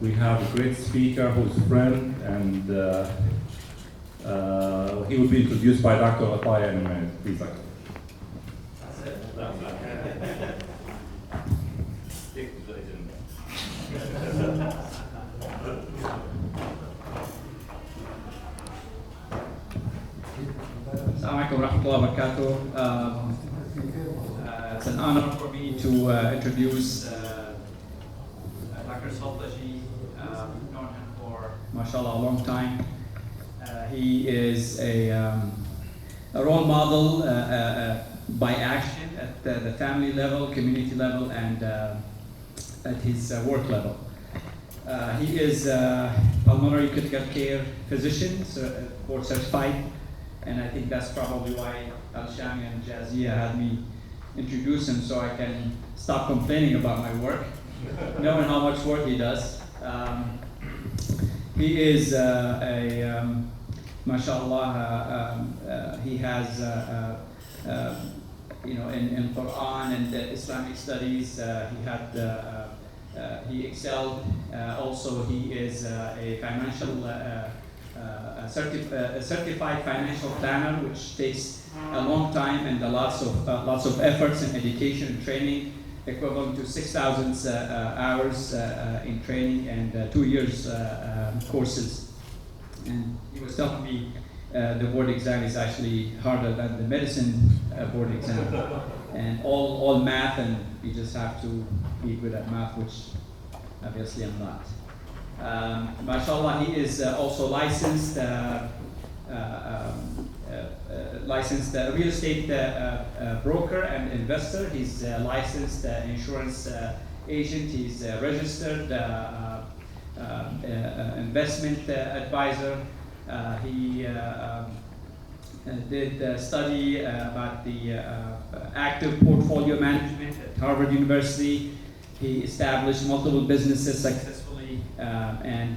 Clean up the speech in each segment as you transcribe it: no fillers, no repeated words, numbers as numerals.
we have a great speaker who's a friend, and he will be introduced by Dr. Ataya in a minute. Please, Dr. Assalamu alaikum wa rahmatullahi wa barakatuh. It's an honor for me to introduce Dr. Saltaji. We've known him for, mashallah, a long time. He is a role model by action at the family level, community level, and at his work level. He is a pulmonary critical care physician, board certified. And I think that's probably why Al-Shami and Jazia had me introduce him so I can stop complaining about my work, knowing how much work he does. He is mashallah, he has, in Quran and Islamic studies, he excelled. Also, he is a financial a certified financial planner, which takes a long time and lots of efforts and education and training, equivalent to 6,000 hours in training and 2 years courses. And he was telling me the board exam is actually harder than the medicine board exam, and all math, and you just have to be good at math, which obviously I'm not. Mashallah, he is also licensed real estate broker and investor. He's a licensed insurance agent. He's a registered investment advisor. He did study about the active portfolio management at Harvard University. He established multiple businesses successfully, and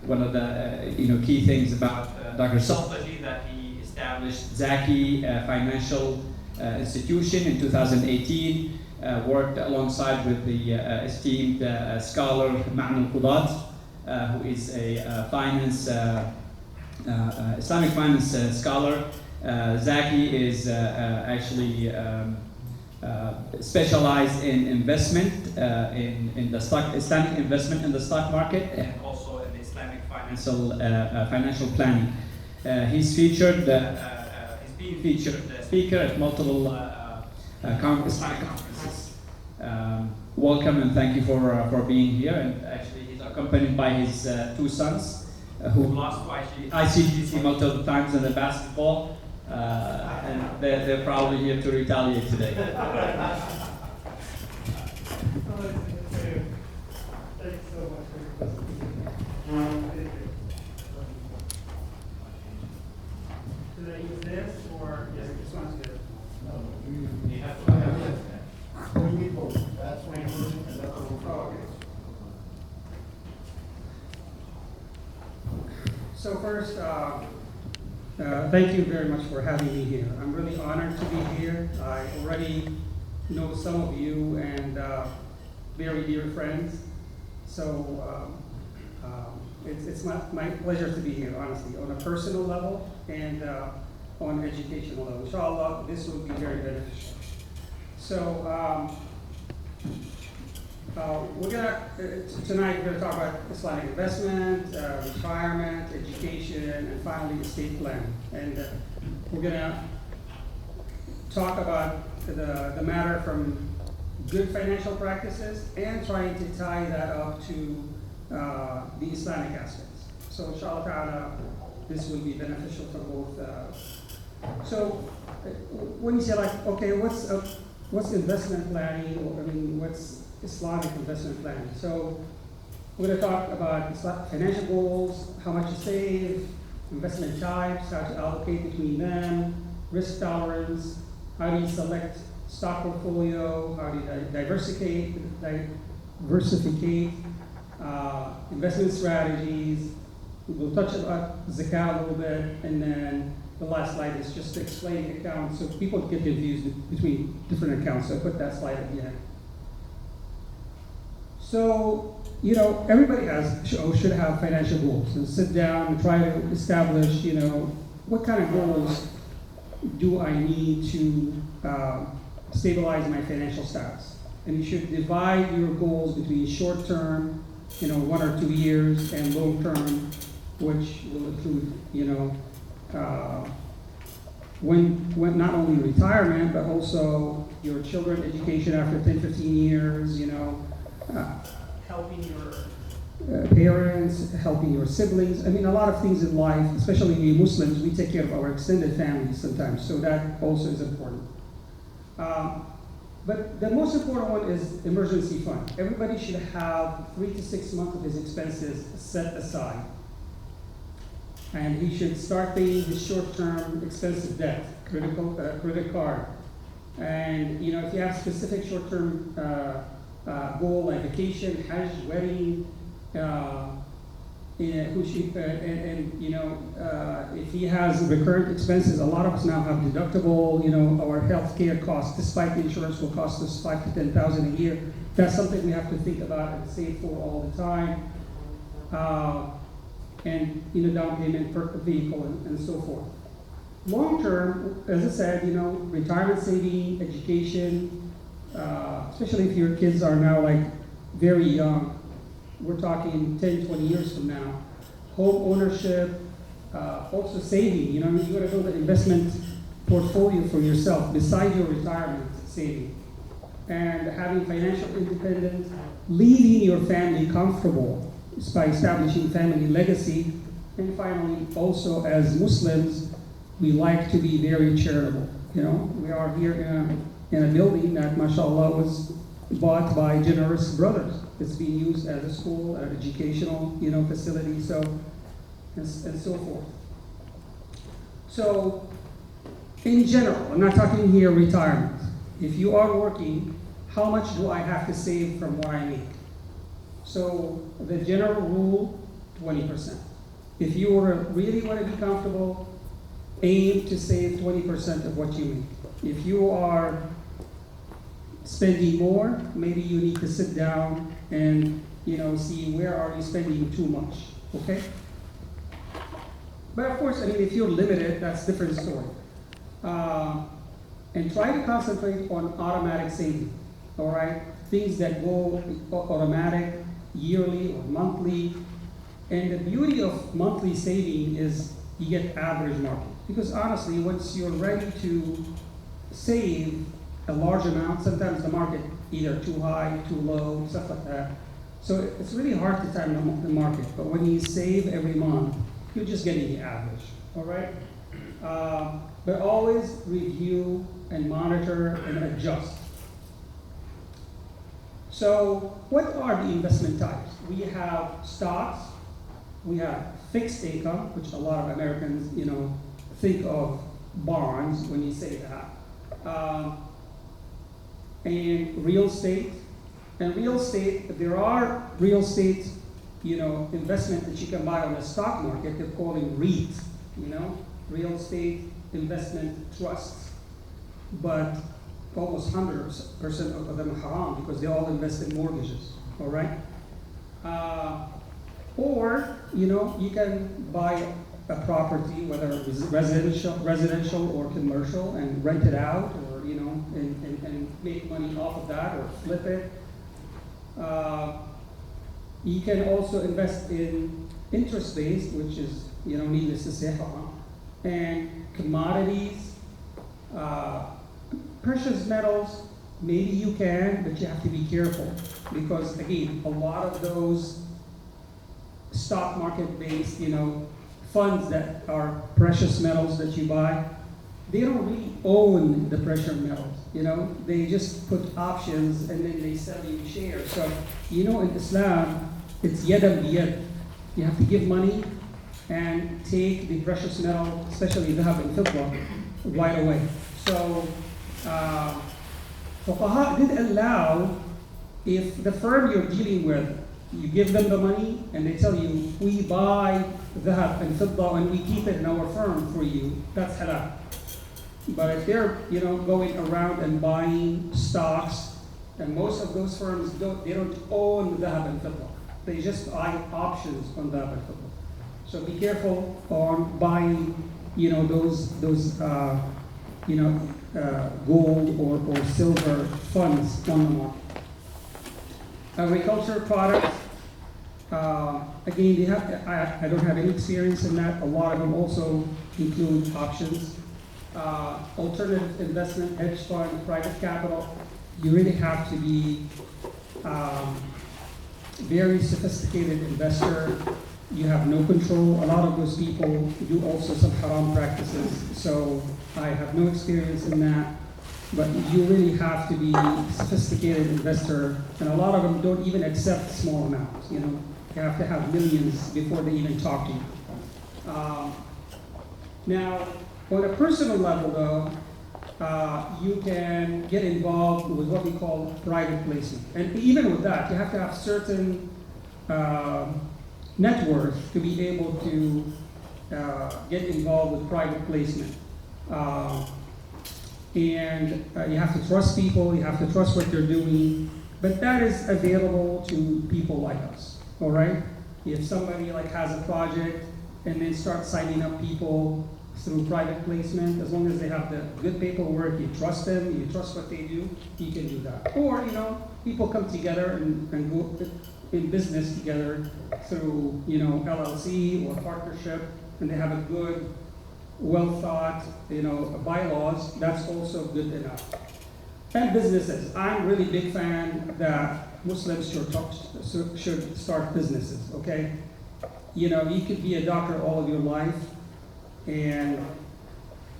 one of the key things about Dr. Saltaji that he established Zaki Financial Institution in 2018. Worked alongside with the esteemed scholar Ma'an al-Qudat, who is a Islamic finance scholar. Zaki is actually specialized in investment in the Islamic investment in the stock market, and also in the Islamic financial planning. He's featured. He's been featured speaker at multiple Islamic conferences. Welcome and thank you for being here. And actually, he's accompanied by his 2 sons, who lost to ICGC multiple times in the basketball. And they're probably here to retaliate today. Thanks so much for your presentation. Should I use this or yes, this one's good? No, you have to have this. We need both. That's my version and that's what we'll okay. So first, thank you very much for having me here. I'm really honored to be here. I already know some of you and very dear friends. So it's my pleasure to be here, honestly, on a personal level and on an educational level. Inshallah, this will be very beneficial. So tonight we're going to talk about Islamic investment, retirement, education, and finally estate planning. And we're going to talk about the matter from good financial practices and trying to tie that up to the Islamic aspects. So inshallah ta'ala, this will be beneficial for both. So when you say okay, what's investment planning, or what's Islamic investment planning? So we're going to talk about financial goals, how much to save, investment types, how to allocate between them, risk tolerance, how do you select stock portfolio, how do you diversificate investment strategies. We'll touch about zakat a little bit, and then the last slide is just to explain accounts so people get confused between different accounts. So I put that slide at the end. So you know, everybody should have financial goals, and sit down and try to establish, you know, what kind of goals do I need to stabilize my financial status. And you should divide your goals between short term, you know, 1 or 2 years, and long term, which will include, you know, when not only retirement, but also your children education after 10, 15 years, you know, helping your parents, helping your siblings. I mean, a lot of things in life, especially we Muslims, we take care of our extended families sometimes, so that also is important. But the most important one is emergency fund. Everybody should have 3 to 6 months of his expenses set aside. And he should start paying his short-term expensive debt, credit card. And you know, if you have specific short-term goal like vacation, Hajj, wedding, and you know, if he has recurrent expenses, a lot of us now have deductible. You know, our health care costs, despite the insurance, will cost us $5,000 to $10,000 a year. That's something we have to think about and save for all the time. And you know, down payment for a vehicle and so forth. Long term, as I said, you know, retirement saving, education, especially if your kids are now like very young. We're talking 10, 20 years from now. Home ownership, also saving. You know, you got to build an investment portfolio for yourself besides your retirement saving, and having financial independence, leaving your family comfortable by establishing family legacy. And finally, also as Muslims, we like to be very charitable. You know, we are here in a building that, mashallah, was bought by generous brothers. It's being used as a school, an educational, you know, facility, so and so forth. So, in general, I'm not talking here retirement. If you are working, how much do I have to save from what I make? So the general rule, 20%. If you really want to be comfortable, aim to save 20% of what you make. If you are spending more, maybe you need to sit down and, you know, see where are you spending too much, okay? But of course, I mean, if you're limited, that's a different story. And try to concentrate on automatic saving, all right? Things that go automatic, yearly or monthly. And the beauty of monthly saving is you get average market. Because honestly, once you're ready to save a large amount, sometimes the market either too high, too low, stuff like that. So it's really hard to time the market. But when you save every month, you're just getting the average, all right? But always review and monitor and adjust. So what are the investment types? We have stocks, we have fixed income, which a lot of Americans, you know, think of bonds when you say that. And real estate. And real estate, there are real estate, you know, investment that you can buy on the stock market. They're calling REIT, you know, real estate investment trusts. But almost 100% of them are haram because they all invest in mortgages, all right? Or, you know, you can buy a property, whether it's residential or commercial, and rent it out, or, you know, and make money off of that, or flip it. You can also invest in interest-based, which is, you know, needless to say, haram, and commodities, precious metals. Maybe you can, but you have to be careful, because again, a lot of those stock market-based, you know, funds that are precious metals that you buy, they don't really own the precious metals. You know, they just put options and then they sell you shares. So, you know, in Islam, it's yadan biyad. You have to give money and take the precious metal, especially dhahab and fidda, right away. So, fuqaha did allow, if the firm you're dealing with, you give them the money and they tell you, we buy dhahab and fidda and we keep it in our firm for you, that's halal. But if they're, you know, going around and buying stocks, and most of those firms they don't own dhahab and fidda. They just buy options on the portfolio. So be careful on buying, those gold or silver funds on the market. Agriculture products, again, I don't have any experience in that. A lot of them also include options. Alternative investment, hedge fund, private capital. You really have to be very sophisticated investor. You have no control. A lot of those people do also some haram practices. So I have no experience in that. But you really have to be a sophisticated investor. And a lot of them don't even accept small amounts. You have to have millions before they even talk to you. Now, on a personal level though, you can get involved with what we call private placement. And even with that, you have to have certain net worth to be able to get involved with private placement. And you have to trust people, you have to trust what they're doing, but that is available to people like us, all right? If somebody has a project and then start signing up people through private placement, as long as they have the good paperwork, you trust them, you trust what they do, you can do that. Or, people come together and go in business together through, LLC or partnership, and they have a good, well thought, bylaws, that's also good enough. And businesses, I'm really big fan that Muslims should start businesses, okay? You could be a doctor all of your life, and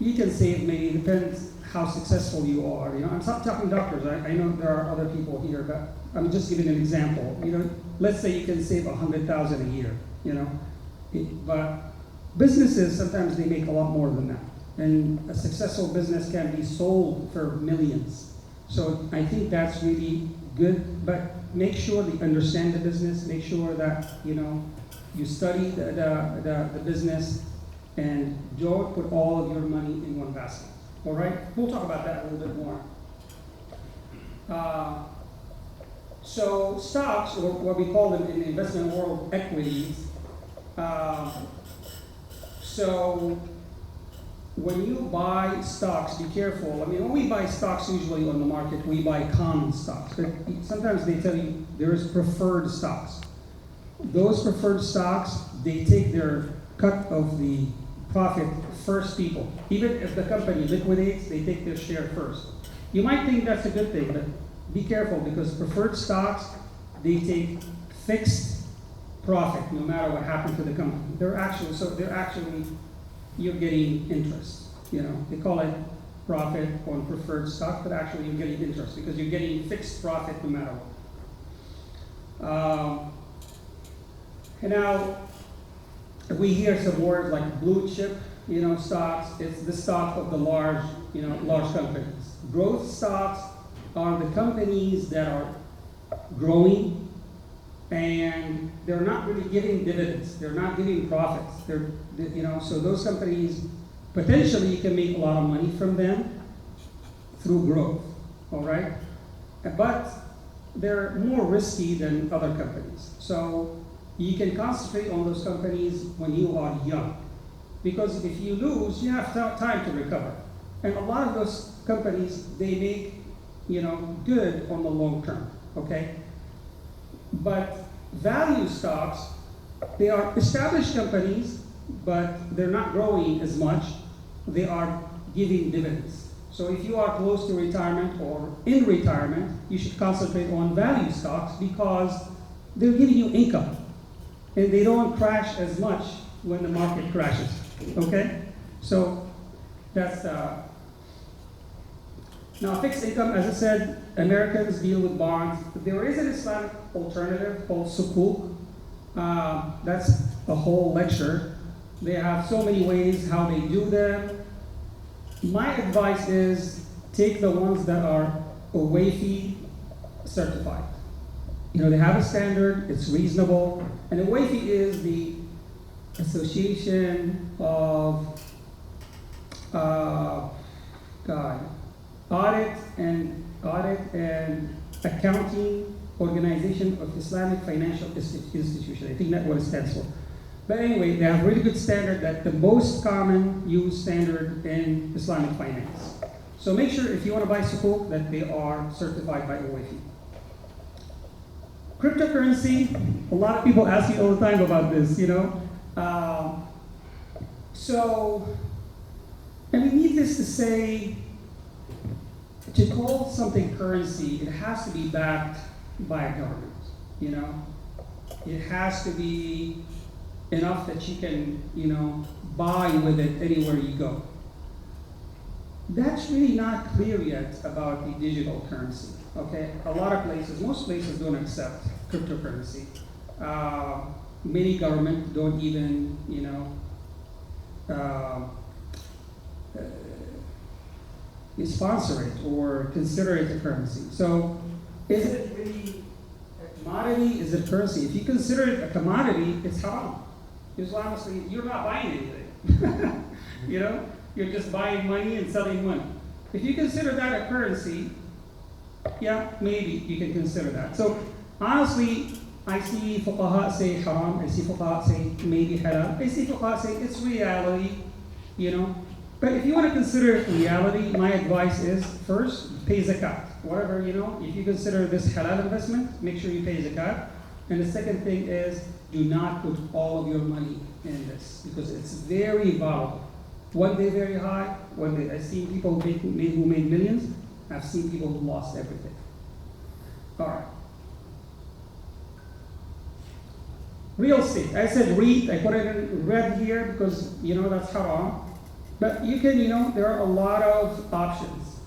you can save maybe, depends how successful you are. I'm not talking doctors, I know there are other people here, but I'm just giving an example. Let's say you can save $100,000 a year, but businesses, sometimes they make a lot more than that. And a successful business can be sold for millions. So I think that's really good, but make sure that you understand the business, make sure that, you study the business, and don't put all of your money in one basket, all right? We'll talk about that a little bit more. So stocks, or what we call them in the investment world, equities. So when you buy stocks, be careful. When we buy stocks usually on the market, we buy common stocks. But sometimes they tell you there is preferred stocks. Those preferred stocks, they take their cut of the profit first people. Even if the company liquidates, they take their share first. You might think that's a good thing, but be careful, because preferred stocks, they take fixed profit no matter what happened to the company. They're actually, you're getting interest. They call it profit on preferred stock, but actually you're getting interest because you're getting fixed profit no matter what. And now, we hear some words like blue chip, stocks. It's the stock of the large companies. Growth stocks are the companies that are growing, and they're not really giving dividends. They're not giving profits. So those companies, potentially you can make a lot of money from them through growth, all right? But they're more risky than other companies. So you can concentrate on those companies when you are young, because if you lose, you have time to recover. And a lot of those companies, they make, good on the long term, okay? But value stocks, they are established companies, but they're not growing as much. They are giving dividends. So if you are close to retirement or in retirement, you should concentrate on value stocks because they're giving you income. And they don't crash as much when the market crashes, okay? So that's, now fixed income, as I said, Americans deal with bonds. There is an Islamic alternative called sukuk. That's a whole lecture. They have so many ways how they do them. My advice is take the ones that are OAFI certified. They have a standard, it's reasonable, and OAFI is the Association of Audit and Accounting Organization of Islamic Financial Institution. I think that's what it stands for. But anyway, they have a really good standard, that the most common used standard in Islamic finance. So make sure if you want to buy sukuk that they are certified by OAFI. Cryptocurrency, a lot of people ask me all the time about this, you know. Needless to say, to call something currency, it has to be backed by a government, you know. It has to be enough that you can, you know, buy with it anywhere you go. That's really not clear yet about the digital currency, okay? A lot of places, most places don't accept cryptocurrency. Many governments don't even, you know, sponsor it or consider it a currency. So is it really a commodity? Is it currency? If you consider it a commodity, it's haram. Because honestly, you're not buying anything. You know, you're just buying money and selling money. If you consider that a currency, yeah, maybe you can consider that. So honestly, I see fuqaha say haram, I see fuqaha say maybe halal, I see fuqaha say it's reality, you know. But if you want to consider it reality, my advice is first, pay zakat. Whatever, you know, if you consider this halal investment, make sure you pay zakat. And the second thing is, do not put all of your money in this, because it's very volatile. One day very high, one day, I've seen people who made millions, I've seen people who lost everything. All right. Real estate, I said REIT, I put it in red here because, you know, that's haram. But you can, you know, there are a lot of options.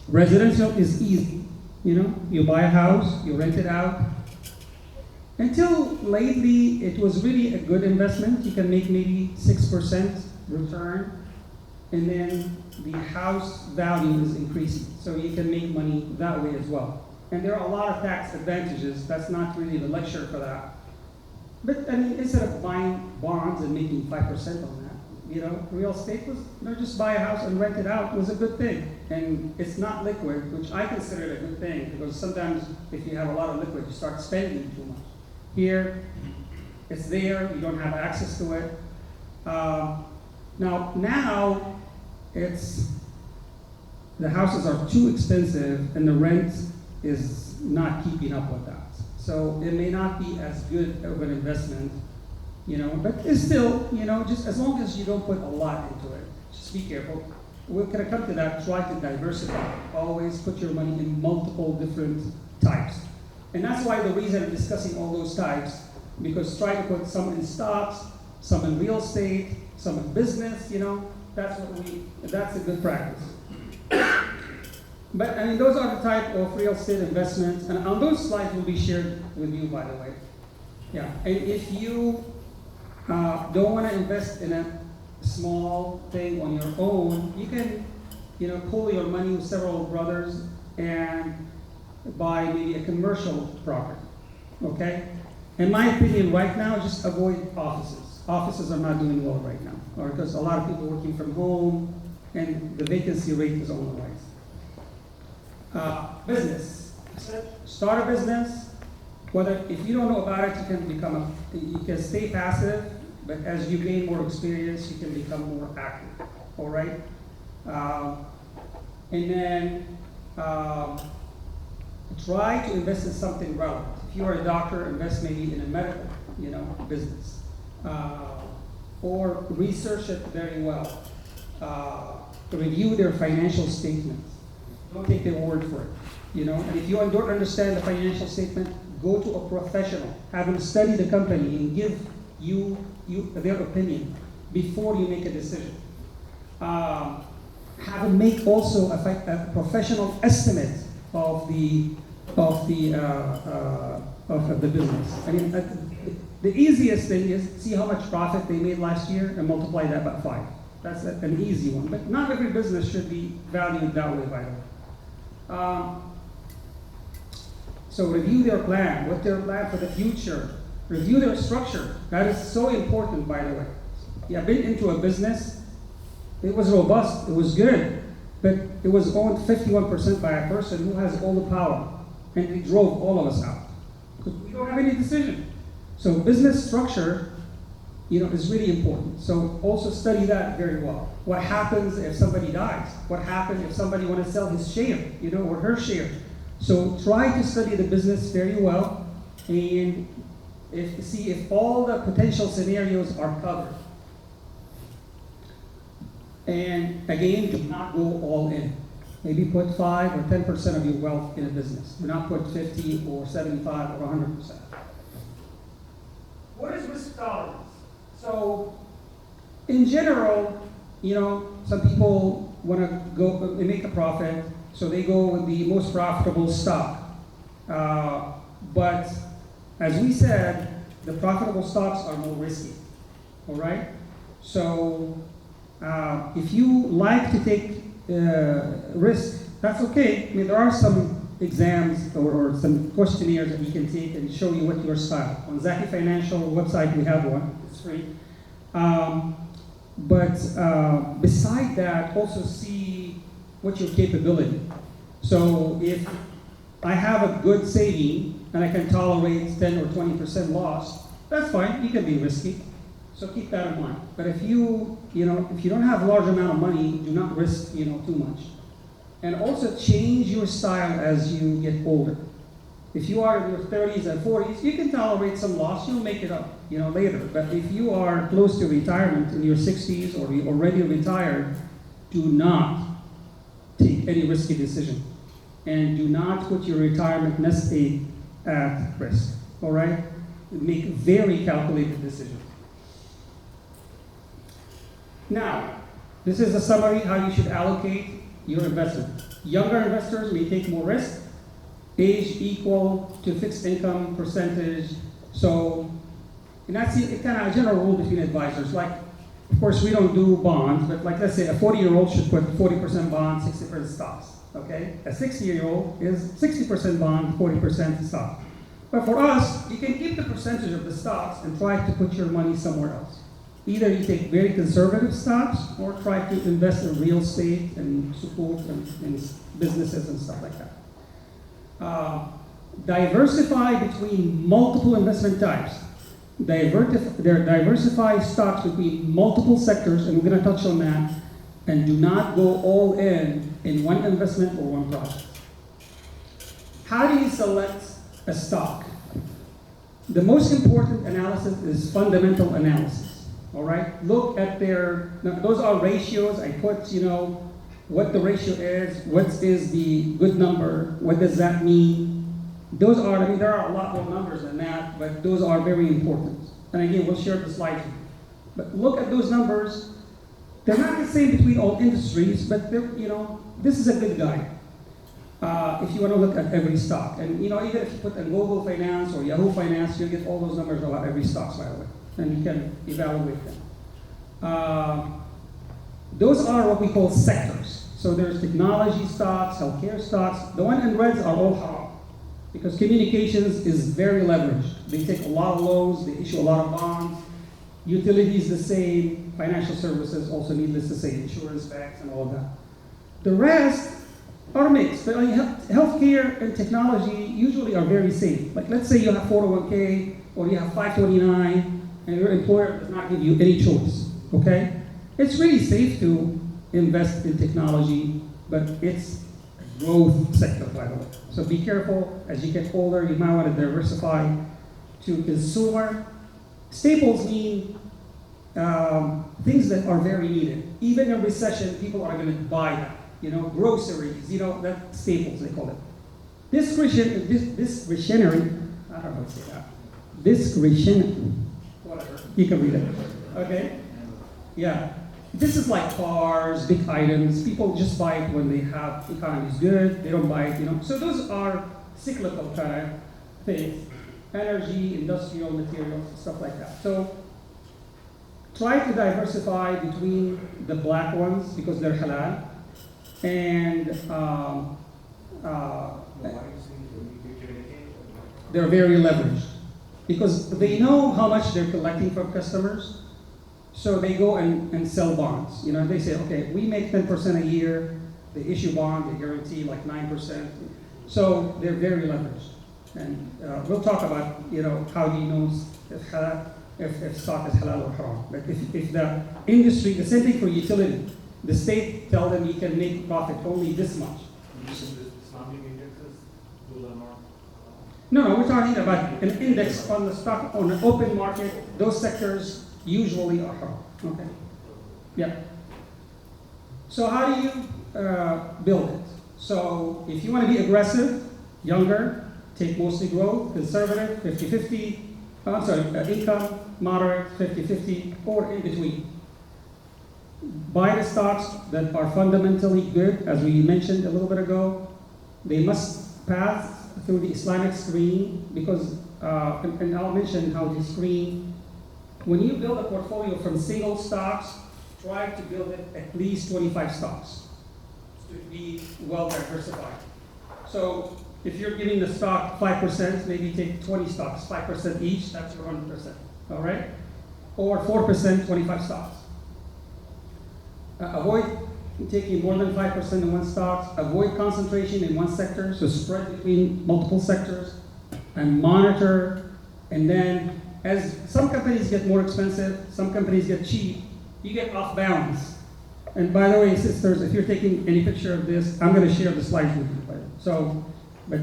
Residential is easy. You know, you buy a house, you rent it out. Until lately, it was really a good investment. You can make maybe 6% return, and then the house value is increasing. So you can make money that way as well. And there are a lot of tax advantages. That's not really the lecture for that. But I mean, instead of buying bonds and making 5% on that, you know, real estate was, you know, just buy a house and rent it out was a good thing. And it's not liquid, which I consider it a good thing, because sometimes if you have a lot of liquid, you start spending too much. Here, it's there, you don't have access to it. Now it's, the houses are too expensive and the rent is not keeping up with that. So it may not be as good of an investment, you know, but it's still, you know, just as long as you don't put a lot into it, just be careful. We're gonna come to that, try to diversify. Always put your money in multiple different types. And that's why the reason I'm discussing all those types, because try to put some in stocks, some in real estate, some in business, you know, that's a good practice. But I mean, those are the type of real estate investments, and on those slides will be shared with you, by the way. Yeah, and if you don't want to invest in a small thing on your own, you can, you know, pool your money with several brothers and buy maybe a commercial property. Okay? In my opinion, right now, just avoid offices. Offices are not doing well right now, or because a lot of people working from home, and the vacancy rate is on the rise. Business. Start a business. Whether if you don't know about it, you can stay passive, but as you gain more experience, you can become more active. All right. And then try to invest in something relevant. If you are a doctor, invest maybe in a medical, you know, business, or research it very well. Review their financial statements. Don't take their word for it, you know. And if you don't understand the financial statement, go to a professional. Have them study the company and give you their opinion before you make a decision. Have them make also a professional estimate of the business. I mean, the easiest thing is see how much profit they made last year and multiply that by 5. That's an easy one. But not every business should be valued that way, by the way. So review their plan, what's their plan for the future. Review their structure. That is so important, by the way. Yeah, I've been into a business, it was robust, it was good, but it was owned 51% by a person who has all the power. and they drove all of us out. Because we don't have any decision. So business structure, is really important. So also study that very well. What happens if somebody dies? What happens if somebody wants to sell his share, or her share? So try to study the business very well and see if all the potential scenarios are covered. And again, do not go all in. Maybe put 5 or 10% of your wealth in a business. Do not put 50 or 75 or 100%. What is risk tolerance? So, in general, some people want to go and make a profit, so they go with the most profitable stock. But as we said, the profitable stocks are more risky. All right. So, if you like to take risk, that's okay. I mean, there are some exams or some questionnaires that you can take and show you what your style. On Zaki Financial website, we have one. It's free. But beside that, also see what's your capability. So if I have a good saving and I can tolerate 10 or 20% loss, that's fine. You can be risky. So keep that in mind. But if you don't have a large amount of money, do not risk, too much. And also change your style as you get older. If you are in your 30s and 40s, you can tolerate some loss. You'll make it up, later. But if you are close to retirement in your 60s or you're already retired, do not take any risky decision. And do not put your retirement nest egg at risk. All right? Make very calculated decisions. Now, this is a summary how you should allocate your investment. Younger investors may take more risk, age equal to fixed income percentage. So, and that's kind of a general rule between advisors. Like, of course, we don't do bonds, but like let's say a 40-year-old should put 40% bonds, 60% stocks. Okay? A 60-year-old is 60% bond, 40% stock. But for us, you can keep the percentage of the stocks and try to put your money somewhere else. Either you take very conservative stocks or try to invest in real estate and support and businesses and stuff like that. Diversify between multiple investment types. Diversify stocks between multiple sectors, and we're going to touch on that. And do not go all in one investment or one project. How do you select a stock? The most important analysis is fundamental analysis. All right, look at those are ratios. I put, what the ratio is, what is the good number, what does that mean? Those are, there are a lot more numbers than that, but those are very important. And again, we'll share the slide here. But look at those numbers. They're not the same between all industries, but this is a good guide. If you want to look at every stock. And, even if you put in Google Finance or Yahoo Finance, you'll get all those numbers about every stock, by the way. And you can evaluate them. Those are what we call sectors. So there's technology stocks, healthcare stocks. The one in reds are all haram because communications is very leveraged. They take a lot of loans, they issue a lot of bonds. Utilities the same, financial services also needless to say, insurance, banks, and all of that. The rest are mixed. But healthcare and technology usually are very safe. Like let's say you have 401k or you have 529. And your employer does not give you any choice, okay? It's really safe to invest in technology, but it's a growth sector, by the way. So be careful. As you get older, you might want to diversify to consumer. Staples mean things that are very needed. Even in recession, people are going to buy that. Groceries, that staples, they call it. Discretionary, I don't know how to say that. Discretionary. Whatever. You can read it. Okay? Yeah. This is like cars, big items. People just buy it when they have economy's good. They don't buy it, So those are cyclical kind of things. Energy, industrial materials, stuff like that. So try to diversify between the black ones because they're halal. And they're very leveraged. Because they know how much they're collecting from customers, so they go and sell bonds. They say, okay, we make 10% a year, they issue bond, they guarantee like 9%. So they're very leveraged. And we'll talk about, how he knows if stock is halal or haram. But if the industry, the same thing for utility, the state tell them you can make profit only this much. Islamic indexes do the not. No, we're talking about an index on the stock, on an open market. Those sectors usually are haram. Okay. Yeah. So how do you build it? So if you want to be aggressive, younger, take mostly growth, conservative, 50-50, income, moderate, 50-50, or in between. Buy the stocks that are fundamentally good, as we mentioned a little bit ago. They must pass through the Islamic screen because, and I'll mention how the screen, when you build a portfolio from single stocks, try to build it at least 25 stocks to be well diversified. So if you're giving the stock 5%, maybe take 20 stocks, 5% each, that's your 100%, all right? Or 4%, 25 stocks. Avoid taking more than 5% in one stock. Avoid concentration in one sector, so spread between multiple sectors and monitor. And then as some companies get more expensive, some companies get cheap, you get off balance. And by the way, sisters, if you're taking any picture of this, I'm going to share the slides with you later. So, but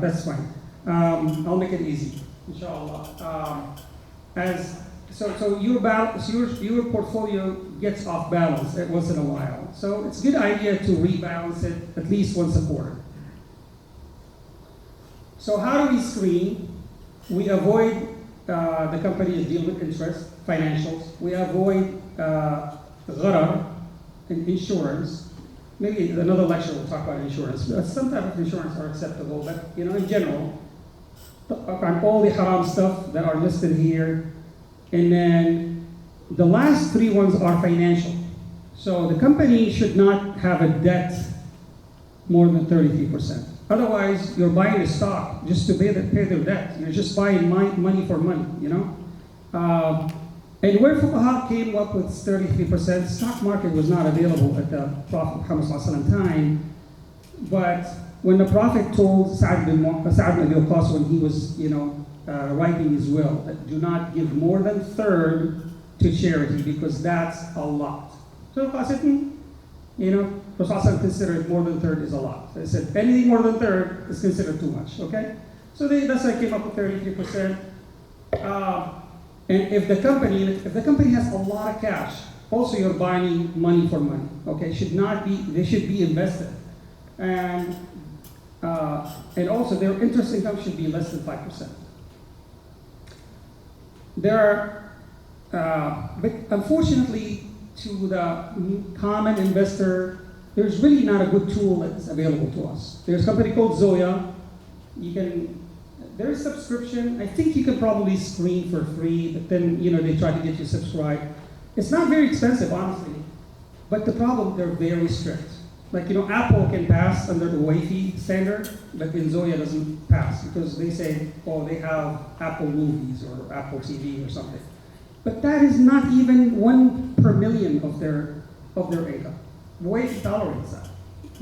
that's fine. I'll make it easy, inshallah. So your portfolio gets off balance once in a while. So it's a good idea to rebalance it at least once a quarter. So how do we screen? We avoid the companies deal with interest, financials. We avoid gharar and insurance. Maybe another lecture we'll talk about insurance. Some type of insurance are acceptable, but in general, all the haram stuff that are listed here. And then the last three ones are financial. So the company should not have a debt more than 33%. Otherwise, you're buying a stock just to pay their debt. You're just buying money for money, And where Fuqaha came up with 33%, stock market was not available at the Prophet Muhammad time. But when the Prophet told Sa'd bin Abi Waqqas when he was, writing his will, that do not give more than third to charity because that's a lot. So the Prophet said, Prophet considered more than third is a lot. So they said anything more than third is considered too much. Okay, so that's why I came up with 33%. And if the company has a lot of cash, also you're buying money for money. Okay, they should be invested, and also their interest income should be less than 5%. But unfortunately, to the common investor, there's really not a good tool that's available to us. There's a company called Zoya. There's subscription. I think you can probably screen for free, but then they try to get you subscribed. It's not very expensive, honestly. But the problem, they're very strict. Like, Apple can pass under the Wi-Fi standard, but in Zoya doesn't pass because they say, they have Apple Movies or Apple TV or something. But that is not even 1 per million of their income. Wi-Fi tolerates that.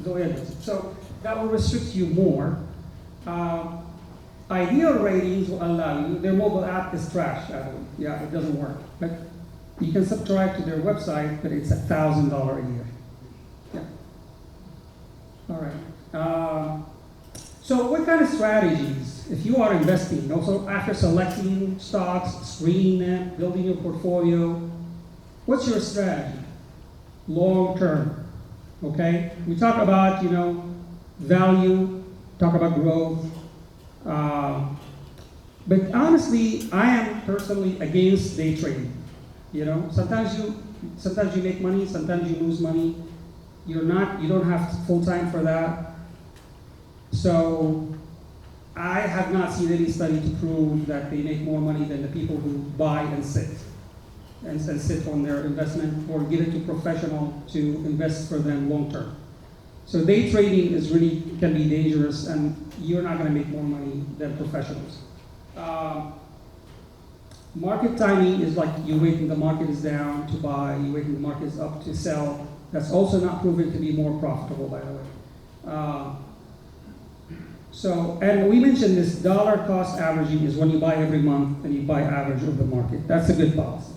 Zoya doesn't. So that will restrict you more. Ideal ratings will allow you. Their mobile app is trash, actually. Yeah, it doesn't work. But you can subscribe to their website, but it's $1,000 a year. Yeah. All right. So what kind of strategies, if you are investing, also after selecting stocks, screening them, building your portfolio, what's your strategy? Long term. Okay? We talk about, value, talk about growth. But honestly, I am personally against day trading. Sometimes you make money, sometimes you lose money. You don't have full time for that. So I have not seen any study to prove that they make more money than the people who buy and sit on their investment or give it to professional to invest for them long term. So day trading can be dangerous, and you're not going to make more money than professionals. Market timing is like you wait when the market is down to buy, you wait when the market is up to sell. That's also not proven to be more profitable, by the way. So, and we mentioned this dollar cost averaging is when you buy every month and you buy average of the market. That's a good policy.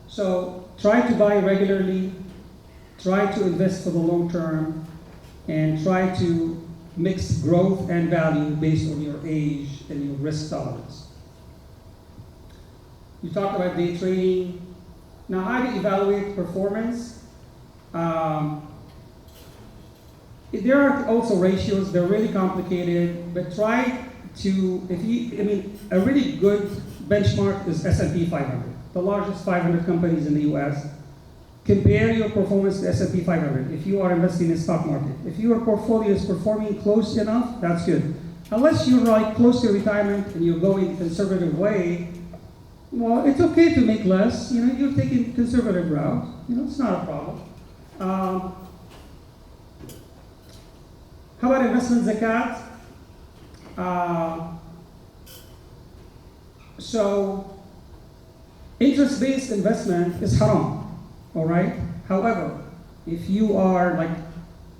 So try to buy regularly, try to invest for the long term, and try to mix growth and value based on your age and your risk tolerance. You talked about day trading. Now, how do you evaluate performance? There are also ratios. They're really complicated, but try to, a really good benchmark is S&P 500, the largest 500 companies in the U.S. Compare your performance to S&P 500 if you are investing in the stock market. If your portfolio is performing close enough, that's good. Unless you're like close to retirement and you're going the conservative way, well, it's okay to make less. You're taking conservative route. It's not a problem. How about investment zakat? So, interest-based investment is haram, all right? However, if you are like,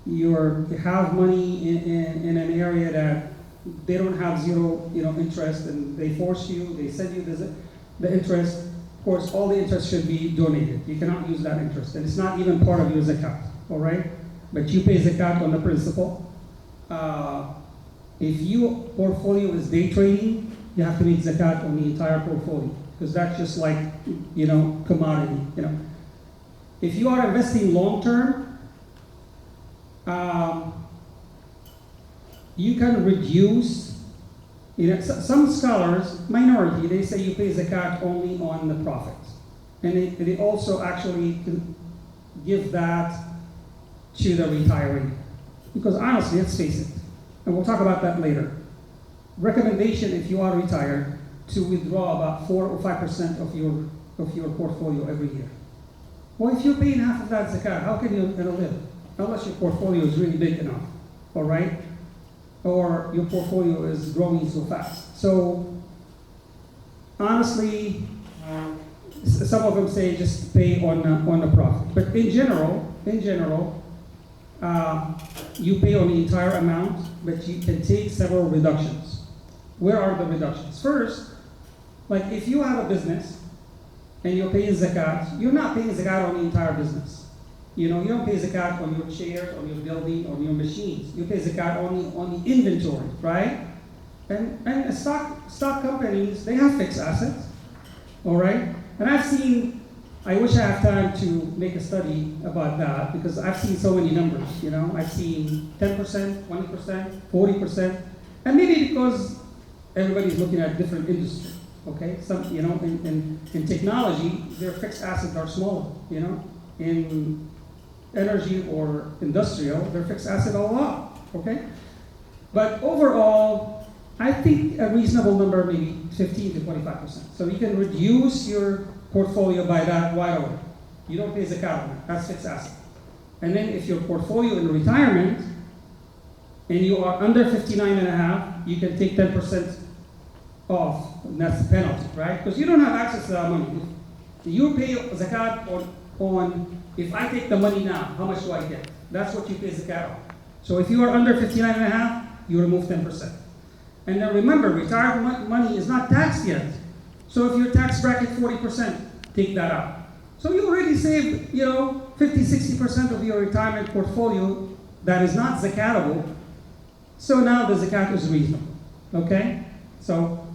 you have money in an area that they don't have zero, interest, and they force you, they send you the interest, of course, all the interest should be donated. You cannot use that interest, and it's not even part of your zakat, all right? But you pay zakat on the principal. If your portfolio is day trading, you have to make zakat on the entire portfolio, because that's just like, commodity, If you are investing long term, you can reduce, some scholars, minority, they say you pay zakat only on the profits. And they also actually give that to the retiree. Because honestly, let's face it, and we'll talk about that later. Recommendation if you are retired to withdraw about 4 or 5% of your portfolio every year. Well, if you're paying half of that zakat, how can you live? Unless your portfolio is really big enough, all right? Or your portfolio is growing so fast. So honestly, some of them say just pay on the profit. But in general, you pay on the entire amount, but you can take several reductions. Where are the reductions? First, like if you have a business and you're paying zakat, you're not paying zakat on the entire business. You don't pay zakat on your chairs, on your building, on your machines. You pay zakat on the inventory, right? And stock companies, they have fixed assets, all right? And I wish I have time to make a study about that, because I've seen so many numbers, I've seen 10%, 20%, 40%, and maybe because everybody's looking at different industries, okay? Some, in technology, their fixed assets are smaller, In energy or industrial, their fixed assets are a lot, okay? But overall, I think a reasonable number, maybe 15 to 25%. So you can reduce your portfolio by that right away. You don't pay zakat on it. That's fixed asset. And then if your portfolio in retirement and you are under 59.5, you can take 10% off. And that's the penalty, right? Because you don't have access to that money. You pay zakat on if I take the money now, how much do I get? That's what you pay zakat on. So if you are under 59.5, you remove 10%. And then remember, retirement money is not taxed yet. So if your tax bracket 40%, take that out. So you already saved, 50, 60% of your retirement portfolio that is not zakatable. So now the zakat is reasonable, okay? So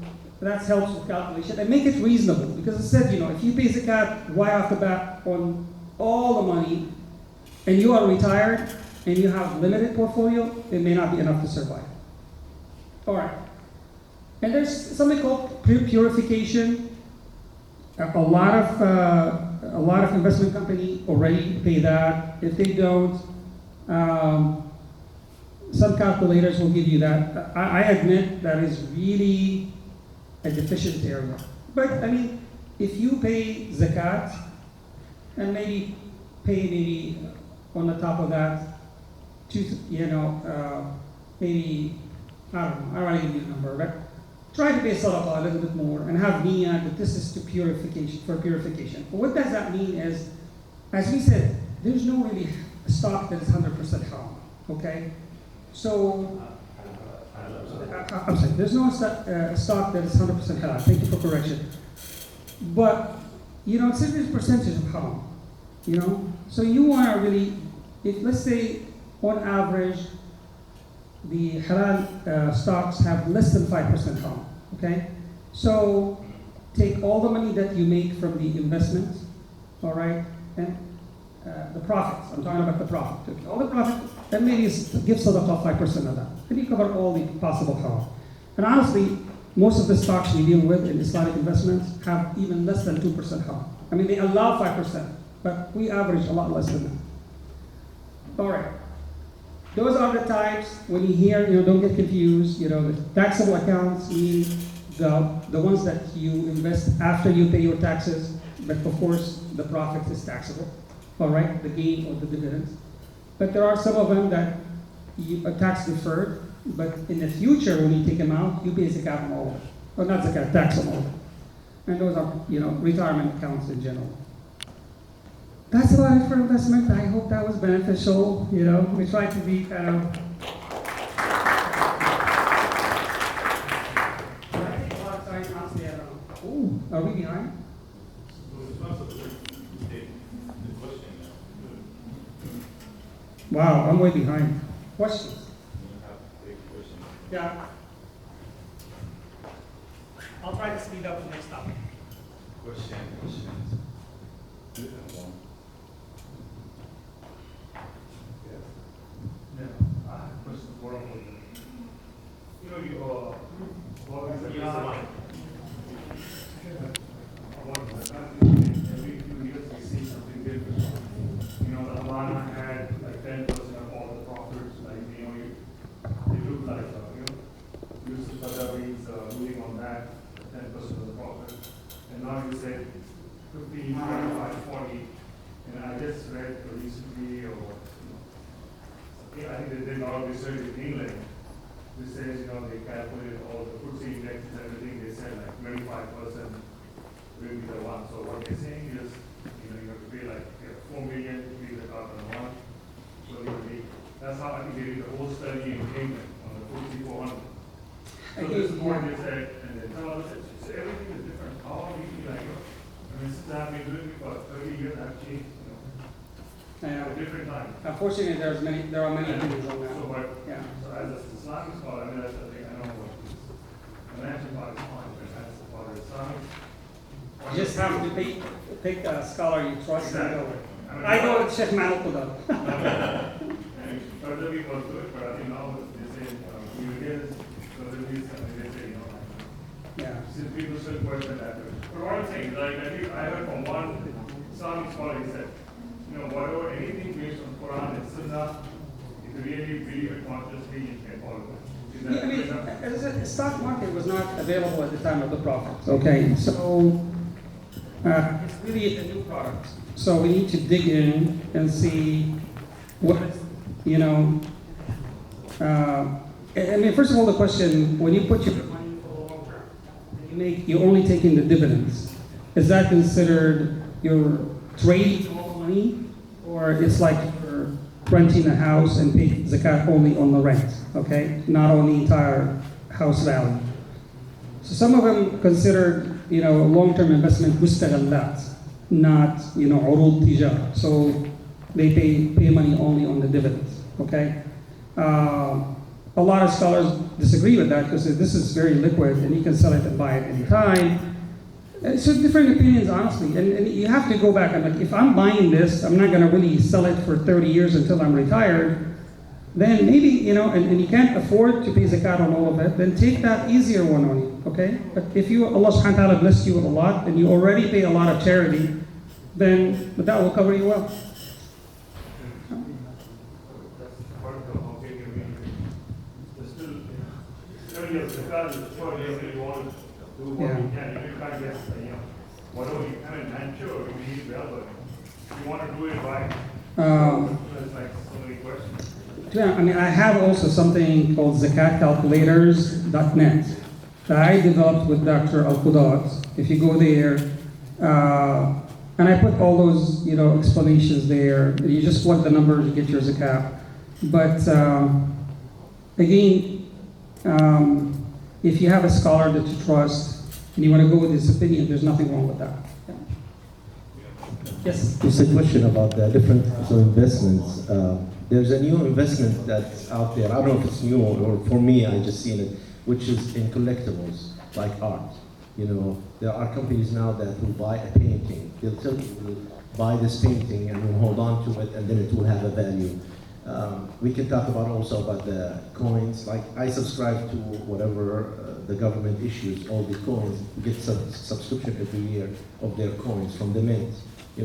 that helps with calculation. And make it reasonable, because it said, if you pay zakat right off the bat on all the money, and you are retired, and you have limited portfolio, it may not be enough to survive. All right. And there's something called purification. A lot of investment companies already pay that. If they don't, some calculators will give you that. I admit that is really a deficient area. But if you pay zakat and maybe pay on the top of that, maybe I don't know. I don't want to give you a number, but try to pay sadaqah a little bit more and have niyyah that this is for purification. But what does that mean is, as we said, there's no really stock that is 100% haram, okay? So, I'm sorry, there's no stock that is 100% halal. Thank you for correction. But, it's a certain percentage of haram, So you want to really, if let's say on average, the halal stocks have less than 5% haram, okay? So take all the money that you make from the investment, all right, and the profits. I'm talking about the profit. Okay? All the profit, and maybe give sadaqah 5% of that. Then you cover all the possible haram. And honestly, most of the stocks we deal with in Islamic investments have even less than 2% haram. I mean, they allow 5%, but we average a lot less than that. All right. Those are the types. When you hear, don't get confused. The taxable accounts mean the ones that you invest after you pay your taxes, but of course the profit is taxable. All right, the gain or the dividends. But there are some of them that you are tax deferred, but in the future when you take them out, you pay zakat on all of it. Well, not zakat, tax on all of it. And those are, retirement accounts in general. That's about it for investment. I hope that was beneficial. We try to be kind of. I think a lot of times, honestly, I don't know. Ooh, are we behind? Wow, I'm way behind. Questions? Yeah. I'll try to speed up the next topic. Questions. Yeah, I have a question for you. You always every few years we see something different. The Havana had like 10% of all the profits, it looked like, Yusuf Qadari's ruling on that, 10% of the profit. And now you say 15, 25, 40. And I just read recently, I think they did a lot of research in England. They says, they calculated all the FTSE indexes and everything. They said like 25% will be the one. So what they're saying is, you have to pay like 4 million to be the carbon one. So that's how I think they did the whole study in England on the FTSE 400. So this board they said, and they tell us, everything is different. How are you since I've been doing it for 30 years, I've changed. At a different time. Unfortunately, there are many opinions on that. So as an Islamic scholar, that's the thing I know what financial part is fine, but as the part of Islamic. You just have to pick a scholar you trust and go with. Exactly. I go with Sheikh Mahmoud Qudar. And Qadari was good, but I think now they say, Qadari is something they say, Yeah. Since people still question that. But one thing, I heard from one Islamic scholar, he said, whatever, anything based on Quran and Sunnah, if you really believe it consciously, you can follow it. Yeah, I mean, as I said, the stock market was not available at the time of the Prophet. Okay, so it's really a new product. So we need to dig in and see what, first of all, the question, when you put your money for the long term, you're only taking the dividends. Is that considered your trading all the money? Or it's like you're renting a house and pay zakat only on the rent, okay? Not on the entire house value. So some of them considered, long-term investment mustaghallat, not, urud tijara. So they pay money only on the dividends, okay? A lot of scholars disagree with that because this is very liquid and you can sell it and buy it anytime. So different opinions, honestly, and you have to go back and if I'm buying this, I'm not going to really sell it for 30 years until I'm retired. Then maybe and you can't afford to pay zakat on all of it. Then take that easier one on you, okay? But if Allah Subhanahu wa Taala blessed you with a lot and you already pay a lot of charity, then that will cover you well. Whatever you I'm sure you need well, but you want to do it right. There's like so many questions. Yeah, I have also something called zakatcalculators.net that I developed with Dr. Al-Qudat. If you go there, and I put all those, explanations there. You just plug the numbers, you get your zakat. But again, If you have a scholar that you trust and you want to go with his opinion, there's nothing wrong with that. Yeah. Yes? Just a question about the different types of investments. There's a new investment that's out there. I don't know if it's new or for me, I just seen it, which is in collectibles, like art. You know, there are companies now that will buy a painting. They'll tell you, we'll buy this painting and we'll hold on to it and then it will have a value. We can talk about also about the coins. Like I subscribe to whatever the government issues, all the coins, get subscription every year of their coins from the mint,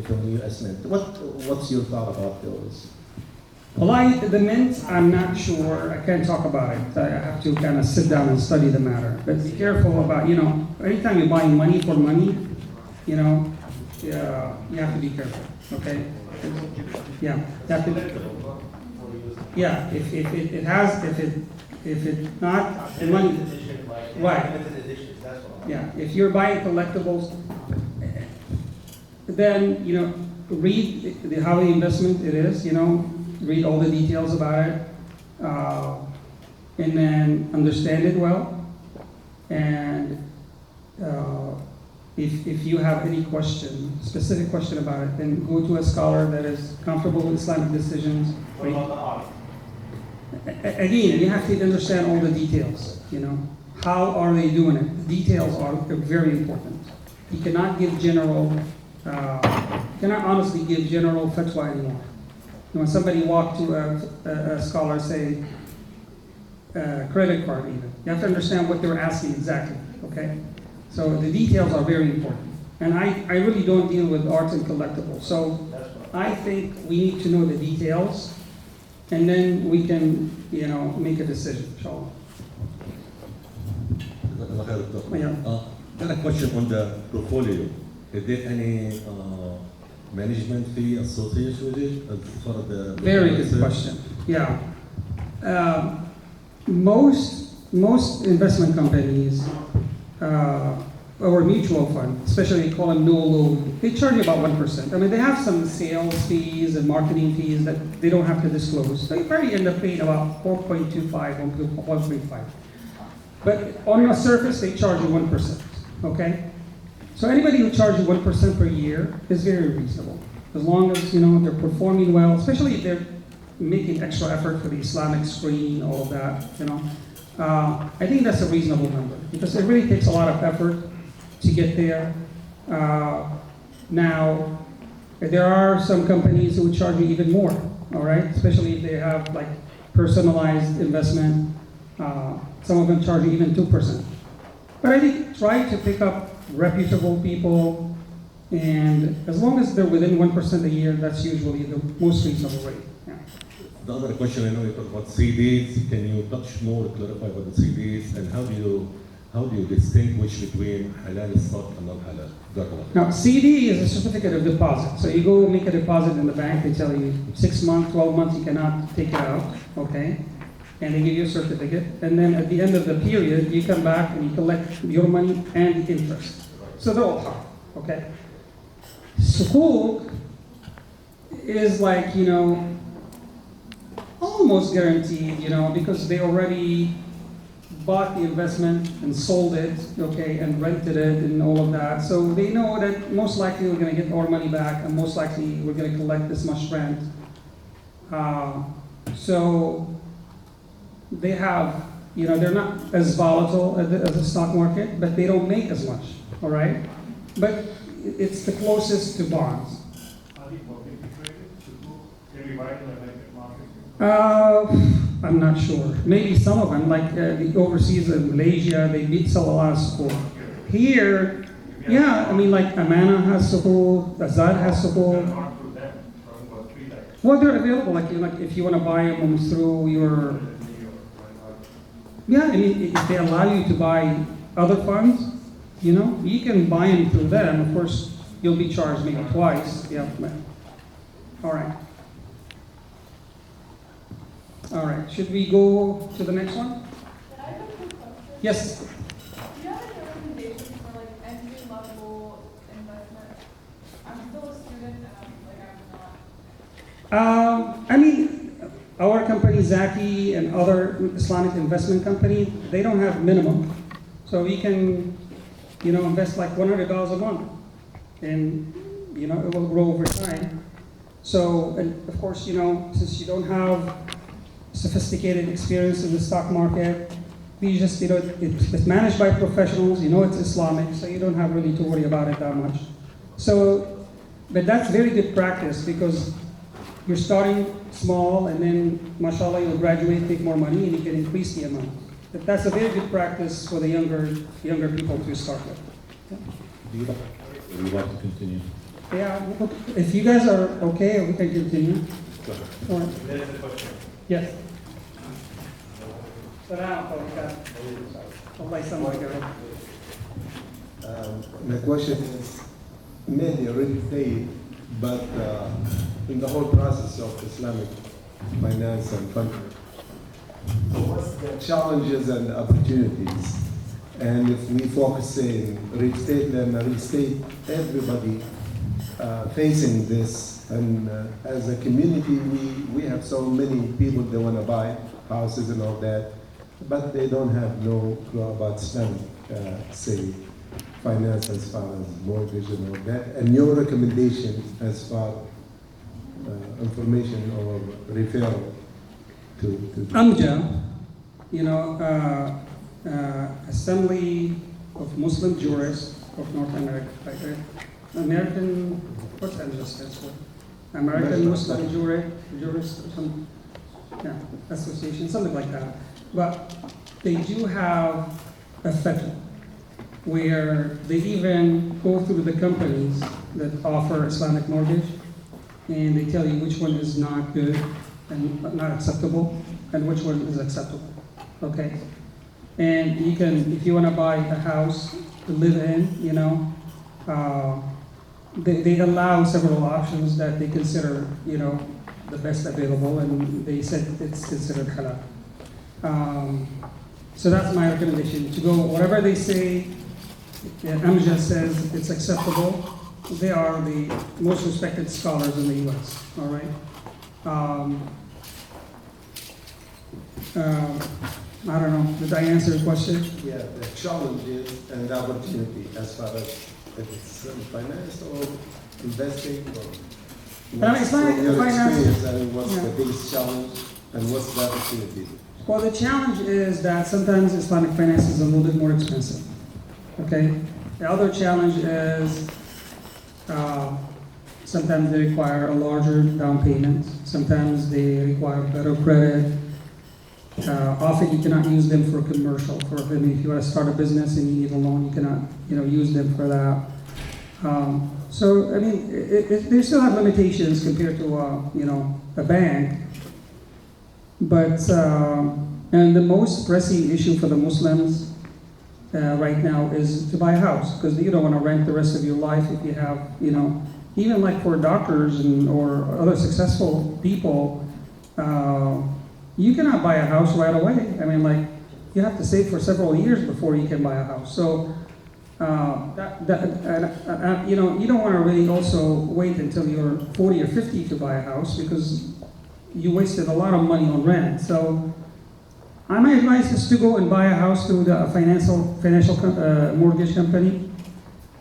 from the US Mint. What's your thought about those? Well, the mint, I'm not sure. I can't talk about it. I have to kind of sit down and study the matter. But be careful about, anytime you're buying money for money, you have to be careful. Okay? Yeah, you have to. Yeah, if it's not the money, right? Yeah, if you're buying collectibles, then read how the investment it is. Read all the details about it, and then understand it well. And if you have any specific question about it, then go to a scholar that is comfortable with Islamic decisions. What about the art? Again, you have to understand all the details. How are they doing it? The details are very important. You cannot give cannot honestly give general fatwa anymore. When somebody walked to a scholar, say, credit card even, you have to understand what they're asking exactly, okay? So the details are very important. And I really don't deal with art and collectibles. So I think we need to know the details, and then we can, make a decision, inshallah. Yeah. Got a question on the portfolio. Is there any management fee associated with it as far as the Very good question. Yeah. Most investment companies or mutual fund, especially they call them no load, they charge you about 1%. I mean, they have some sales fees and marketing fees that they don't have to disclose. They probably end up paying about 4.25, 1.5. But on the surface, they charge you 1%. Okay? So anybody who charges 1% per year is very reasonable. As long as they're performing well, especially if they're making extra effort for the Islamic screen, all of that. I think that's a reasonable number because it really takes a lot of effort to get there. Now, there are some companies who would charge you even more. All right, especially if they have like personalized investment. Some of them charge you even 2%. But I think try to pick up reputable people, and as long as they're within 1% a year, that's usually the most reasonable rate. Yeah. The other question, I know you talked about CDs. Can you touch more, clarify about the CDs, and how do you distinguish between halal stock and non-halal? Now, CD is a certificate of deposit. So you go make a deposit in the bank, they tell you 6 months, 12 months, you cannot take it out, okay? And they give you a certificate. And then at the end of the period, you come back and you collect your money and the interest. So they're all halal, okay? Sukuk is like, almost guaranteed, because they already bought the investment and sold it, okay, and rented it and all of that. So they know that most likely we're going to get our money back and most likely we're going to collect this much rent. So they have, they're not as volatile as the stock market, but they don't make as much, all right? But it's the closest to bonds. Are they publicly traded? Can we buy it in the market? I'm not sure. Maybe some of them, like the overseas in Malaysia, they did sell a lot of sukuk. Here, yeah, I mean, like Amana has sukuk, Azad has sukuk. Not through them, talking about 3 lakhs. Well, they're available. Like if you want to buy them through your, yeah, I mean, if they allow you to buy other funds, you can buy them through them. Of course, you'll be charged maybe twice. Yeah. All right. All right. Should we go to the next one? I have a quick question. Yes. Do you have any recommendations for like entry level investment? I'm still a student and I'm not. I mean, our company, Zaki, and other Islamic investment company, they don't have minimum. So we can, invest like $100 a month, and, it will grow over time. So, and of course, since you don't have sophisticated experience in the stock market, we just, it's managed by professionals, it's Islamic, so you don't have really to worry about it that much. So, but that's very good practice because you're starting small and then, mashallah, you'll graduate, take more money, and you can increase the amount. But that's a very good practice for the younger people to start with. Do you want to continue? Yeah, look, if you guys are okay, we can continue. Go ahead. All right. There's a question. Yes. Allah يسلمك. My question is mainly real estate, but in the whole process of Islamic finance and funding, what's the challenges and opportunities? And if we focus in real estate, then real estate, everybody facing this. And as a community, we have so many people that want to buy houses and all that, but they don't have no clue about Islamic, say, finance as far as mortgage and all that. And your recommendation as far information or referral to AMJA, Assembly of Muslim Jurists of North America. American, what's AMJA stands for? American Muslim Jurists or some association, something like that. But they do have a fatwa where they even go through the companies that offer Islamic mortgage, and they tell you which one is not good and not acceptable, and which one is acceptable. Okay, and you can, if you want to buy a house to live in, they allow several options that they consider, the best available, and they said it's considered halal. So that's my recommendation, to go whatever they say. AMJA says it's acceptable. They are the most respected scholars in the U.S. All right. I don't know. Did I answer the question? yeah, the challenges and the opportunity as far as if it's finance or investing or Islamic from your finance- experience, and what's Yeah. the biggest challenge and what's the opportunity? Well, the challenge is that sometimes Islamic finance is a little bit more expensive. Okay. The other challenge is sometimes they require a larger down payment. Sometimes they require better credit. Often you cannot use them for commercial. If you want to start a business and you need a loan, you cannot, use them for that. So I mean, they still have limitations compared to a bank. But and the most pressing issue for the Muslims right now is to buy a house, because you don't want to rent the rest of your life if you have, even like for doctors or other successful people, you cannot buy a house right away. I mean, like, you have to save for several years before you can buy a house. So, you don't want to really also wait until you're 40 or 50 to buy a house, because you wasted a lot of money on rent. So, my advice is to go and buy a house through the financial mortgage company.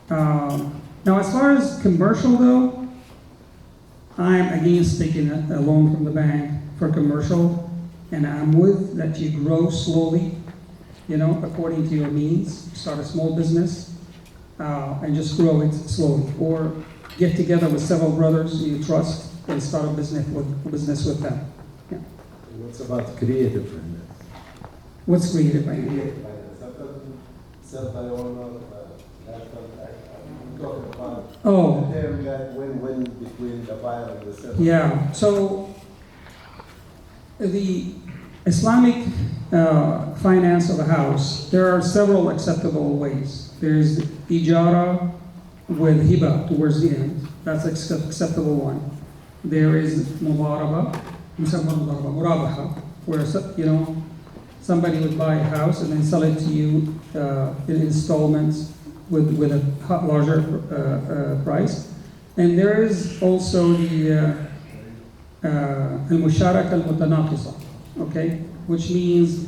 Now, as far as commercial though, I'm against taking a loan from the bank for commercial, and I'm with that you grow slowly, according to your means. Start a small business and just grow it slowly, or get together with several brothers you trust and start a business with them. Yeah. What's about creative finance? What's creative by Creative finance. Talking about Oh. the term that win-win between the buyer and the seller. Yeah, so the Islamic finance of a house, there are several acceptable ways. There's ijara with hiba towards the end. That's acceptable one. There is mudaraba, murabaha, where somebody would buy a house and then sell it to you in installments with a larger price. And there is also the المشاركة المتناقصة, okay? Which means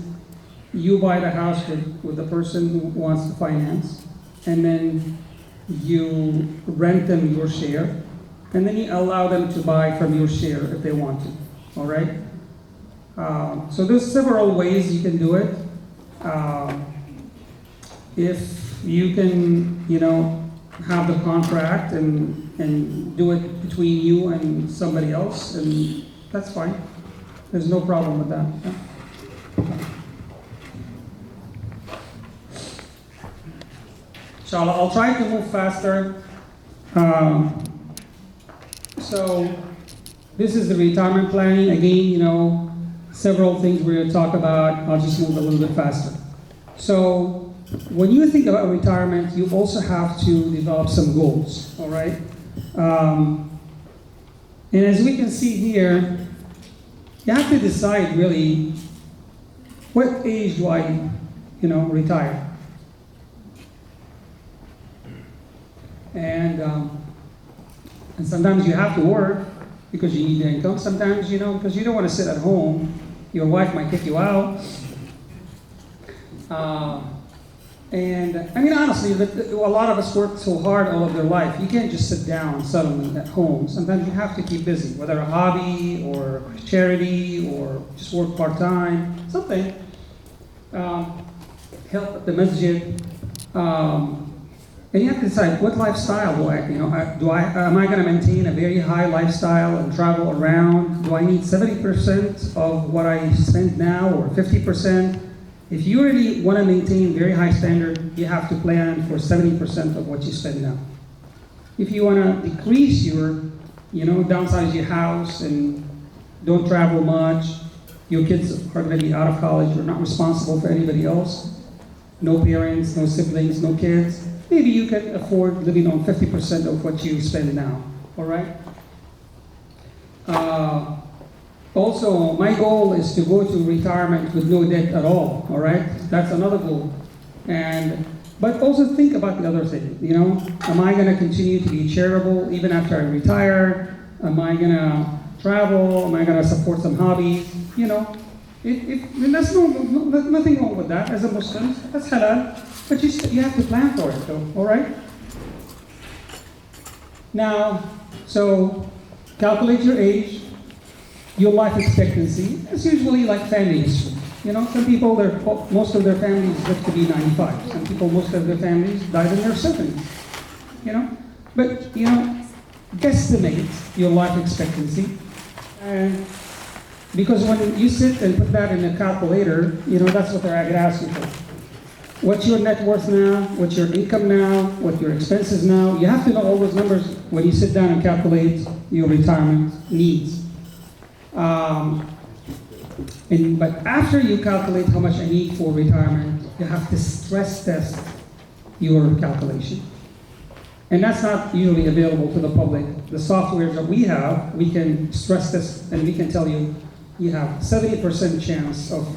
you buy the house with the person who wants to finance, and then you rent them your share, and then you allow them to buy from your share if they want to, all right? So there's several ways you can do it. If you can, have the contract and do it between you and somebody else, and that's fine. There's no problem with that. Yeah. Inshallah, I'll try to move faster. So this is the retirement planning. Again, several things we're going to talk about. I'll just move a little bit faster. So when you think about retirement, you also have to develop some goals, all right? And as we can see here, you have to decide really, what age do I, retire? And sometimes you have to work because you need the income. Sometimes, because you don't want to sit at home. Your wife might kick you out. And I mean, honestly, a lot of us work so hard all of their life. You can't just sit down suddenly at home. Sometimes you have to keep busy, whether a hobby or charity or just work part-time, something. Help at the masjid. And you have to decide, what lifestyle do am I going to maintain a very high lifestyle and travel around? Do I need 70% of what I spend now or 50%? If you really want to maintain very high standard, you have to plan for 70% of what you spend now. If you want to decrease your, downsize your house and don't travel much, your kids are going to be out of college, you're not responsible for anybody else, no parents, no siblings, no kids, maybe you can afford living on 50% of what you spend now, all right? Also, my goal is to go to retirement with no debt at all right? That's another goal. But also think about the other thing, am I going to continue to be charitable even after I retire? Am I going to travel? Am I going to support some hobbies? And that's nothing wrong with that as a Muslim. That's halal. But you have to plan for it, though, all right? Now, so calculate your age, your life expectancy. It's usually like family history. Some people, most of their families live to be 95. Some people, most of their families died in their 70s. But, guesstimate your life expectancy. And because when you sit and put that in a calculator, that's what they're going to ask you for. What's your net worth now? What's your income now? What your expenses now? You have to know all those numbers when you sit down and calculate your retirement needs. But after you calculate how much I need for retirement, you have to stress test your calculation. And that's not usually available to the public. The software that we have, we can stress test and we can tell you, you have 70% chance of,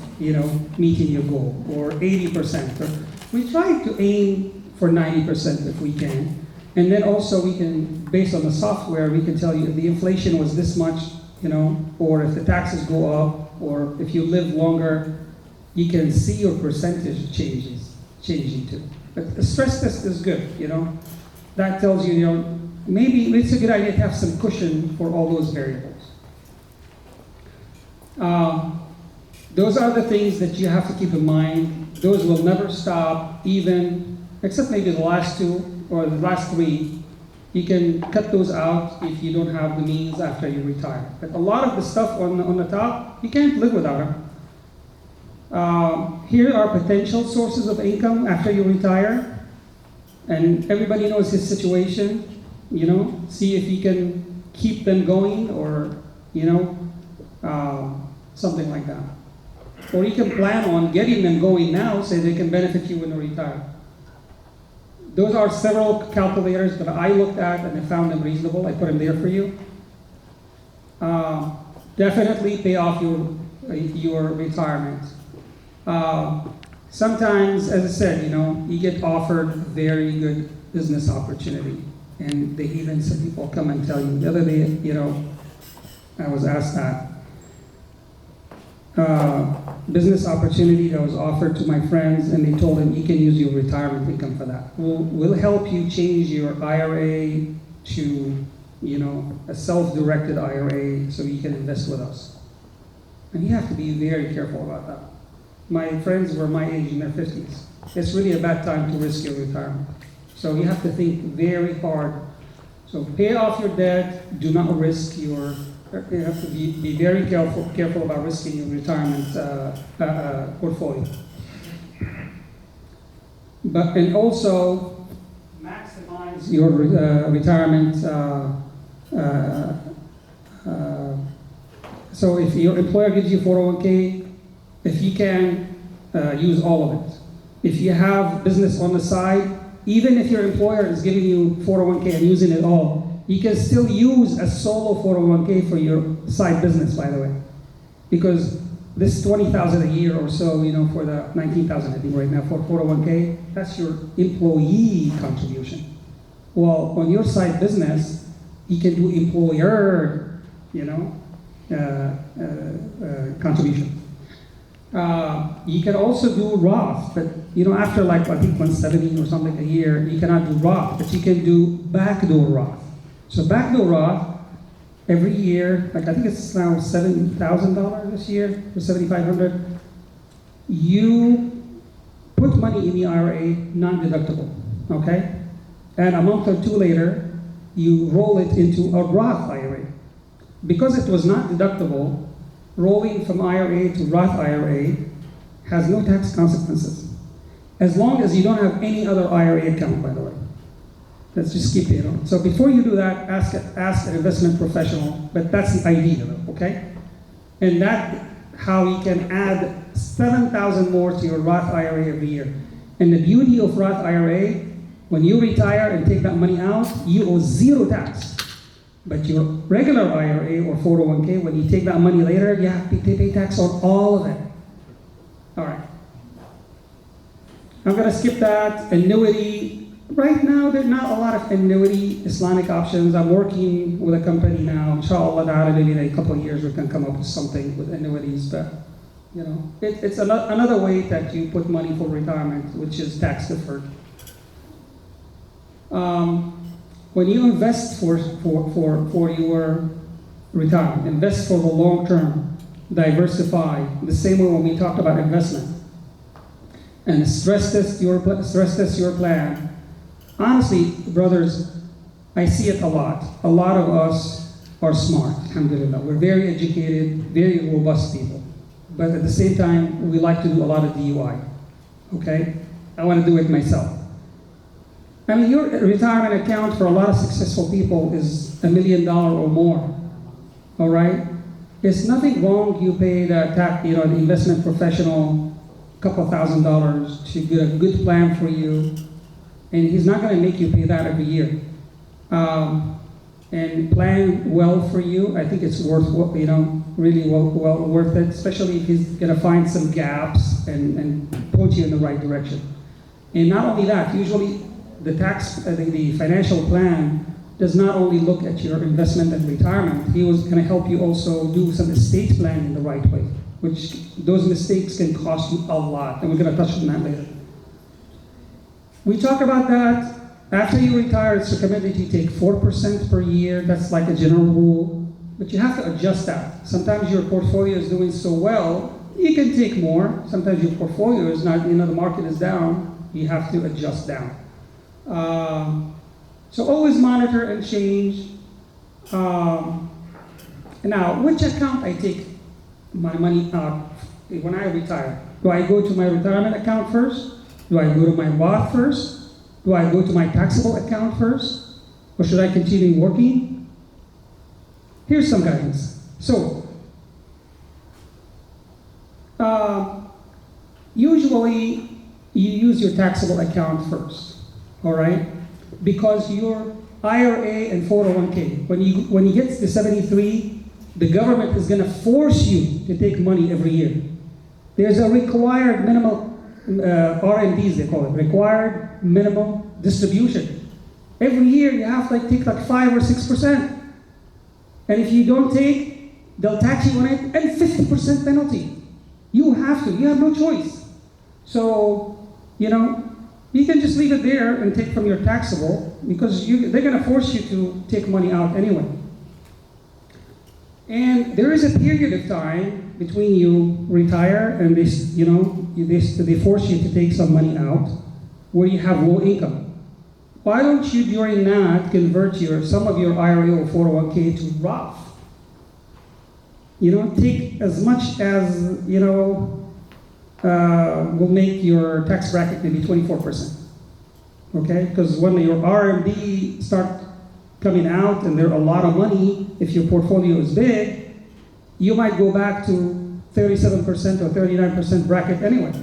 meeting your goal, or 80%. We try to aim for 90% if we can. And then also we can, based on the software, we can tell you if the inflation was this much, or if the taxes go up, or if you live longer, you can see your percentage changing too. But the stress test is good, That tells you, maybe it's a good idea to have some cushion for all those variables. Those are the things that you have to keep in mind. Those will never stop, except maybe the last two or the last three. You can cut those out if you don't have the means after you retire. But a lot of the stuff on the top, you can't live without them. Here are potential sources of income after you retire. And everybody knows his situation, see if you can keep them going or, something like that. Or you can plan on getting them going now so they can benefit you when you retire. Those are several calculators that I looked at and I found them reasonable. I put them there for you. Definitely pay off your retirement. Sometimes, as I said, you get offered very good business opportunity. And some people come and tell you. The other day, I was asked that. Business opportunity that was offered to my friends, and they told him, you can use your retirement income for that. We'll help you change your IRA to, a self-directed IRA so you can invest with us. And you have to be very careful about that. My friends were my age in their 50s. It's really a bad time to risk your retirement. So you have to think very hard. So pay off your debt, do not risk you have to be very careful about risking your retirement portfolio. And also maximize your retirement. So if your employer gives you 401k, if you can use all of it. If you have business on the side, even if your employer is giving you 401k and using it all, you can still use a solo 401k for your side business, by the way. Because this $20,000 a year or so, for the $19,000 I think right now for 401k, that's your employee contribution. Well, on your side business, you can do employer, contribution. You can also do Roth, but after I think 170 or something a year, you cannot do Roth, but you can do backdoor Roth. So backdoor Roth, every year, I think it's now $7,000 this year, or $7,500. You put money in the IRA, non-deductible, okay? And a month or two later, you roll it into a Roth IRA. Because it was not deductible, rolling from IRA to Roth IRA has no tax consequences. As long as you don't have any other IRA account, by the way. Let's just keep it on. So before you do that, ask an investment professional, but that's the idea, okay? And that's how you can add $7,000 more to your Roth IRA every year. And the beauty of Roth IRA, when you retire and take that money out, you owe zero tax. But your regular IRA or 401k, when you take that money later, you have to pay tax on all of it. All right. I'm going to skip that. Annuity. Right now, there's not a lot of annuity Islamic options. I'm working with a company now. Inshallah, maybe in a couple of years we can come up with something with annuities. But, it's another way that you put money for retirement, which is tax deferred. When you invest for your retirement, invest for the long term, diversify, the same way when we talked about investment, and stress test your plan. Honestly, brothers, I see it a lot. A lot of us are smart, alhamdulillah. We're very educated, very robust people. But at the same time, we like to do a lot of DUI, okay? I want to do it myself. I mean, your retirement account for a lot of successful people is $1 million or more, all right? There's nothing wrong. You pay the investment professional a couple $1,000 to get a good plan for you, and he's not going to make you pay that every year. And plan well for you. I think it's worth really well worth it, especially if he's going to find some gaps and point you in the right direction. And not only that, usually the financial plan does not only look at your investment and retirement. He was going to help you also do some estate planning the right way, which those mistakes can cost you a lot, and we're going to touch on that later. We talk about that. After you retire, it's recommended you take 4% per year. That's like a general rule, but you have to adjust that. Sometimes your portfolio is doing so well, you can take more. Sometimes your portfolio is not, the market is down, you have to adjust down. So always monitor and change. Now, which account I take my money out when I retire? Do I go to my retirement account first? Do I go to my Roth first? Do I go to my taxable account first? Or should I continue working? Here's some guidance. So, usually you use your taxable account first, all right? Because your IRA and 401k, when you get to 73, the government is going to force you to take money every year. There's a required minimum RMDs, they call it, required minimum distribution. Every year you have to take like 5 or 6%. And if you don't take, they'll tax you on it, and 50% penalty. You have to, you have no choice. So, you can just leave it there and take from your taxable, because they're going to force you to take money out anyway. And there is a period of time between you retire and they force you to take some money out where you have low income. Why don't you during that convert some of your IRA or 401k to Roth? Take as much as, will make your tax bracket maybe 24%. Okay? Because when your RMD start coming out and they're a lot of money, if your portfolio is big, you might go back to 37% or 39% bracket anyway.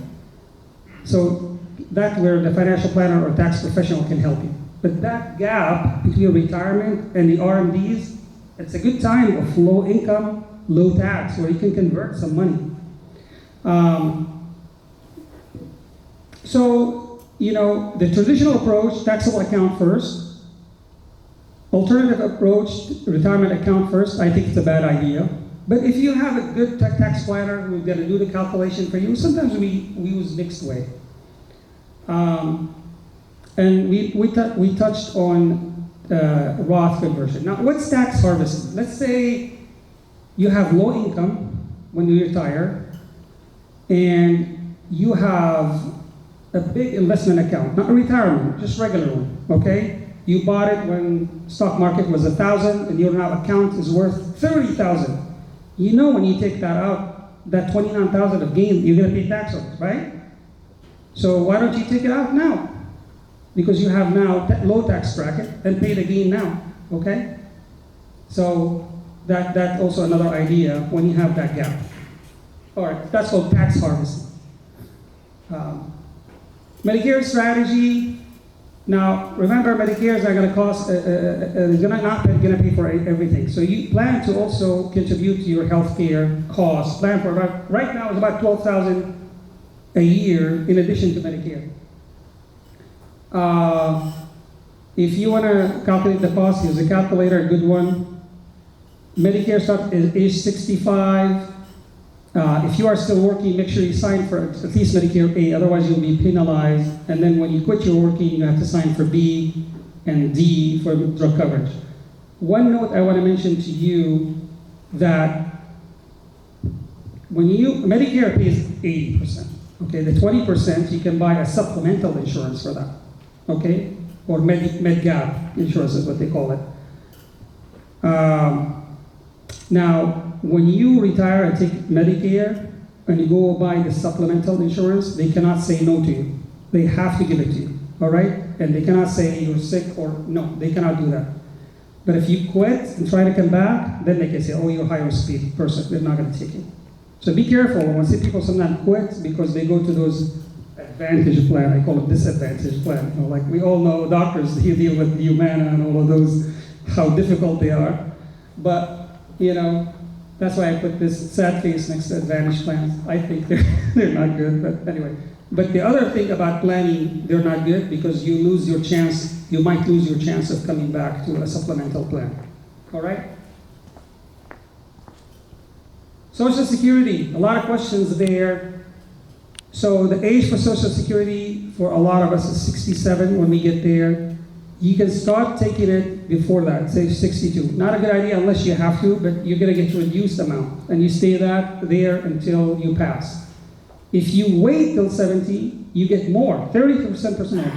So that's where the financial planner or tax professional can help you. But that gap between retirement and the RMDs, it's a good time of low income, low tax, where you can convert some money. The traditional approach, taxable account first. Alternative approach, retirement account first, I think it's a bad idea. But if you have a good tax planner who's going to do the calculation for you, sometimes we use mixed way. And we touched on Roth conversion. Now, what's tax harvesting? Let's say you have low income when you retire, and you have a big investment account, not a retirement, just regular one, okay? You bought it when stock market was 1,000, and your now account is worth 30,000. When you take that out, that 29,000 of gain, you're going to pay tax on it, right? So why don't you take it out now? Because you have now low tax bracket and pay the gain now, okay? So that's also another idea when you have that gap. All right, that's called tax harvesting. Medicare strategy. Now, remember, Medicare is not going to cost, not going to pay for everything. So you plan to also contribute to your healthcare costs. Plan for right now it's about $12,000 a year in addition to Medicare. If you want to calculate the cost, here's a calculator, a good one. Medicare starts at age 65. If you are still working, make sure you sign for at least Medicare A, otherwise you'll be penalized. And then when you quit your working, you have to sign for B and D for drug coverage. One note I want to mention to you that Medicare pays 80%. Okay, the 20% you can buy a supplemental insurance for that. Okay, or Med-Gap insurance is what they call it. Now, when you retire and take Medicare and you go buy the supplemental insurance, they cannot say no to you. They have to give it to you, all right? And they cannot say you're sick or no, they cannot do that. But if you quit and try to come back, then they can say, oh, you're a high risk person. They're not going to take it. So be careful. When I see people sometimes quit because they go to those advantage plan, I call it disadvantage plan. Like we all know doctors, they deal with Humana and all of those, how difficult they are. But, that's why I put this sad face next to advantage plans. I think they're not good, but anyway. But the other thing about planning, they're not good because you might lose your chance of coming back to a supplemental plan. All right? Social Security, a lot of questions there. So the age for Social Security for a lot of us is 67 when we get there. You can start taking it before that, say 62. Not a good idea unless you have to, but you're going to get a reduced amount. And you stay there until you pass. If you wait till 70, you get more, 30% more.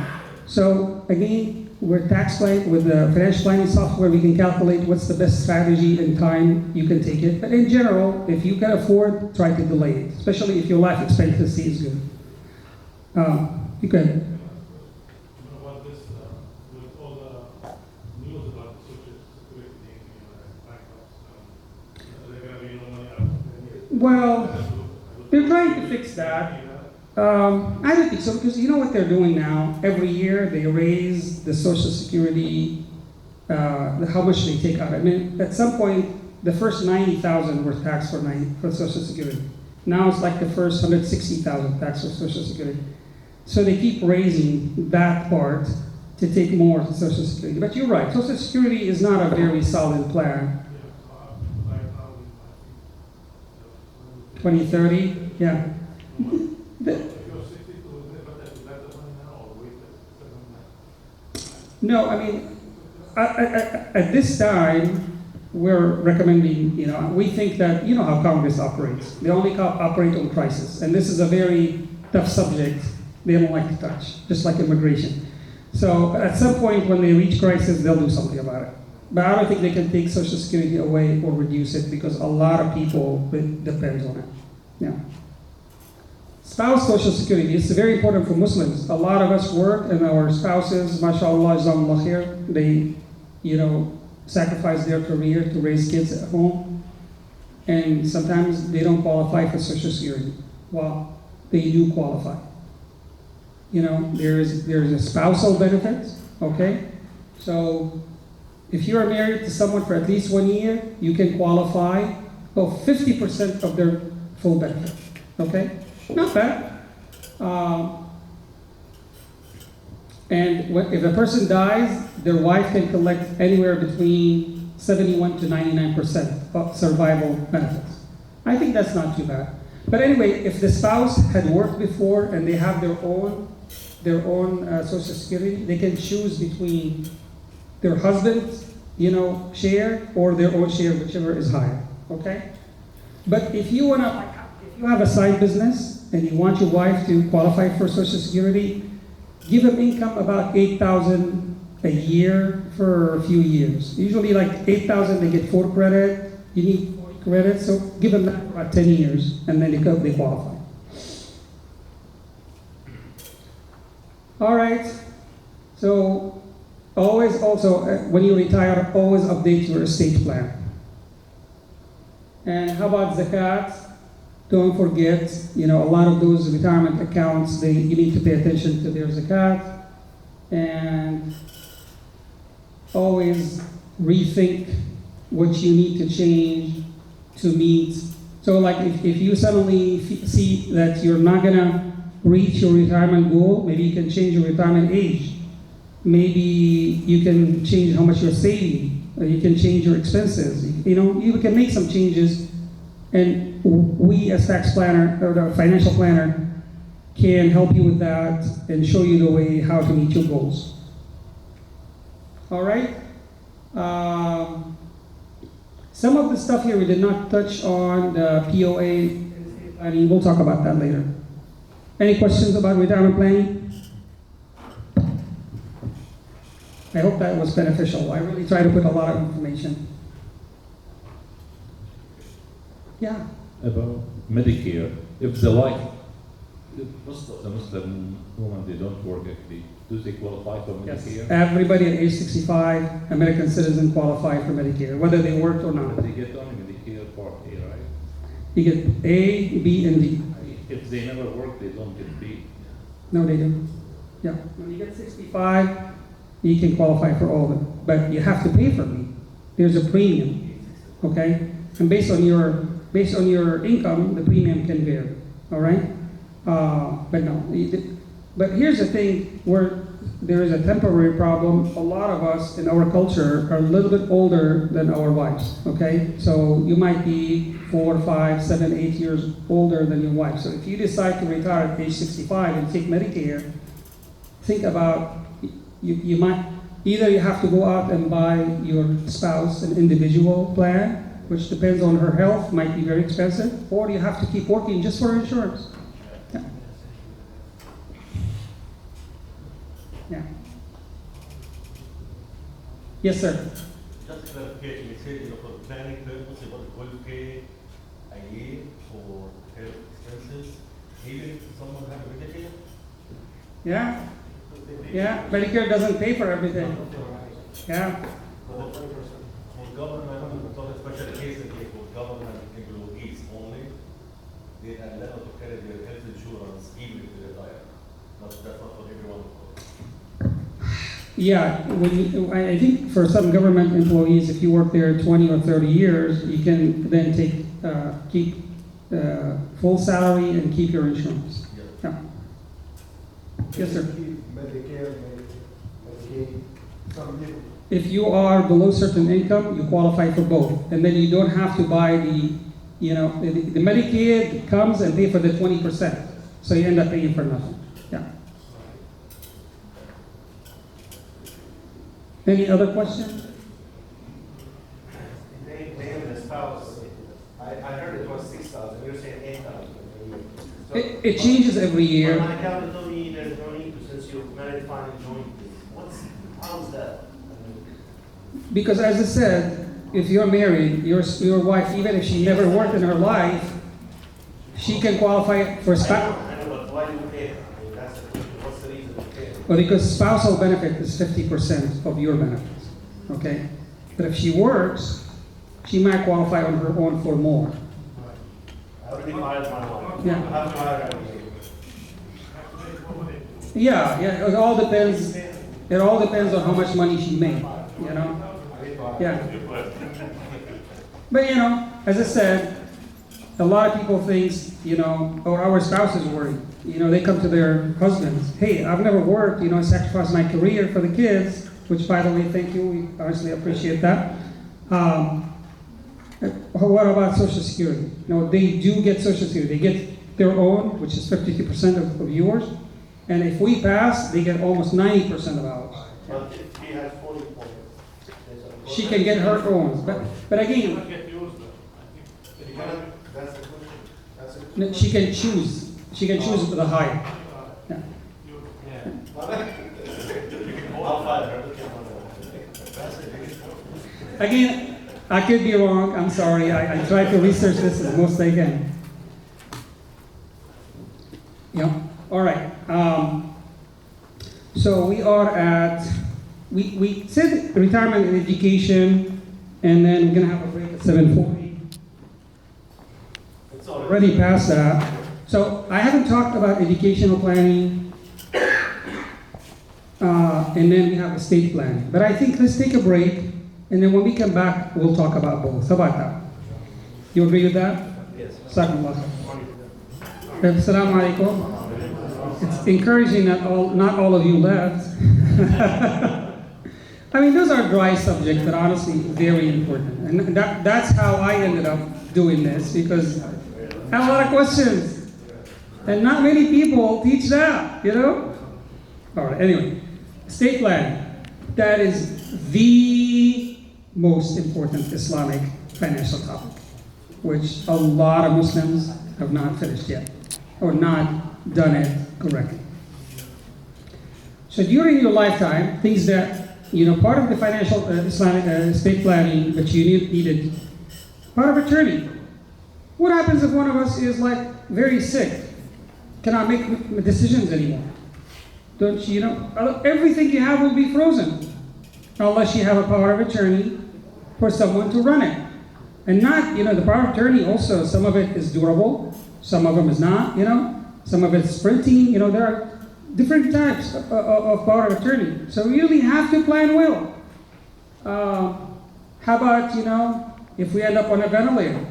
So again, with the financial planning software, we can calculate what's the best strategy and time you can take it. But in general, if you can afford, try to delay it, especially if your life expectancy is good. You can. Well, they're trying to fix that. I don't think so, because you know what they're doing now? Every year they raise the Social Security, how much they take out. I mean, at some point, the first 90,000 were taxed for Social Security. Now it's like the first 160,000 taxed for Social Security. So they keep raising that part to take more to Social Security. But you're right, Social Security is not a very solid plan. 2030, yeah. The- No, I mean, at this time, we're recommending, we think that, you know how Congress operates. They only operate on crisis. And this is a very tough subject they don't like to touch, just like immigration. So at some point when they reach crisis, they'll do something about it. But I don't think they can take Social Security away or reduce it because a lot of people depend on it. Yeah. Spouse Social Security, it's very important for Muslims. A lot of us work and our spouses, mashallah, jazakallah khair, they, sacrifice their career to raise kids at home. And sometimes they don't qualify for Social Security. Well, they do qualify. There's a spousal benefit, okay? So if you are married to someone for at least 1 year, you can qualify for 50% of their full benefit, okay? Not bad. And if a person dies, their wife can collect anywhere between 71 to 99% of survival benefits. I think that's not too bad. But anyway, if the spouse had worked before and they have their own Social Security, they can choose between their husband's, share or their own share, whichever is higher. Okay. But if you have a side business and you want your wife to qualify for Social Security, give them income about $8,000 a year for a few years. Usually, like $8,000, they get 4 credit. You need 40 credits, so give them that for about 10 years, and then they qualify. All right. So always also, when you retire, always update your estate plan. And how about zakat? Don't forget, a lot of those retirement accounts, you need to pay attention to their zakat. And always rethink what you need to change to meet. So like if you suddenly see that you're not gonna reach your retirement goal, maybe you can change your retirement age. Maybe you can change how much you're saving. Or you can change your expenses. You can make some changes. And we as tax planner or the financial planner can help you with that and show you the way how to meet your goals. All right? Some of the stuff here we did not touch on, the POA, and we'll talk about that later. Any questions about retirement planning? I hope that was beneficial. I really try to put a lot of information. Yeah. About Medicare, if the wife, most of the Muslim women, they don't work actually, do they qualify for Medicare? Yes. Everybody at age 65, American citizen qualify for Medicare, whether they worked or not. They get only Medicare Part A, right? You get A, B, and D. If they never work, they don't get B. No, they do. Yeah. When you get 65, you can qualify for all of it. But you have to pay for me. There's a premium. Okay? And based on your income, the premium can vary. All right? But no. But here's the thing where there is a temporary problem. A lot of us in our culture are a little bit older than our wives. Okay? So you might be 4, 5, 7, 8 years older than your wife. So if you decide to retire at age 65 and take Medicare, think about you might either you have to go out and buy your spouse an individual plan, which depends on her health, might be very expensive, or you have to keep working just for insurance. Yeah. Yeah. Yes, sir. Just clarification, you said for planning purpose, you want 12K a year for health expenses, even if someone has a Medicare? Yeah. Yeah. Medicare doesn't pay for everything. Yeah. For government, we talk especially cases for government employees only, they are allowed to carry their health insurance even if they retire. That's not for everyone. Yeah, I think for some government employees, if you work there 20 or 30 years, you can then keep full salary and keep your insurance. Yeah. Yeah. Yes, sir. Medicare, Medicaid, some people. If you are below certain income, you qualify for both, and then you don't have to buy the Medicaid comes and pay for the 20%. So you end up paying for nothing. Yeah. Any other questions? Name the spouse. I heard it was 6,000. You're saying 8,000. So, It changes every year. My accountant told me there's no need to, since you're married, fine, jointly. How's that? Because as I said, if you're married, your wife, even if she never worked in her life, she can qualify for spouse. I know, but why do you pay? I mean, that's the question. What's the reason you pay? Well, because spousal benefit is 50% of your benefits. Okay? But if she works, she might qualify on her own for more. I already hired my wife. Yeah. I have to hire her. Yeah, it all depends. It all depends on how much money she made, Yeah. But as I said, a lot of people think, or our spouses worry. They come to their husbands, hey, I've never worked, I sacrificed my career for the kids, which by the way, thank you, we honestly appreciate that. What about Social Security? They do get Social Security. They get their own, which is 52% of yours. And if we pass, they get almost 90% of ours. But if she has 40 points, She can get her own. But again, that's the question. That's the no, she can choose. She can choose the higher. Yeah. I'll fire her. Again, I could be wrong. I'm sorry. I try to research this as most I can. Yeah. All right. So we are at, we said retirement and education, and then we're going to have a break at 7:40. It's Already past that. So I haven't talked about educational planning, and then we have estate planning. But I think let's take a break, and then when we come back, we'll talk about both. How about that? You agree with that? Yes. Assalamu alaikum. It's encouraging that not all of you left. I mean, those are dry subjects, but honestly, very important. And that's how I ended up doing this, because I have a lot of questions. And not many people teach that, All right, anyway, estate planning. That is the most important Islamic financial topic, which a lot of Muslims have not finished yet, or not done it correctly. So during your lifetime, things that, part of the financial Islamic estate planning that you needed, power of attorney. What happens if one of us is very sick, cannot make decisions anymore? Don't you know? Everything you have will be frozen unless you have a power of attorney for someone to run it. And not, the power of attorney also, some of it is durable, some of them is not, some of it's sprinting, there are different types of power of attorney. So we really have to plan well. How about, if we end up on a ventilator,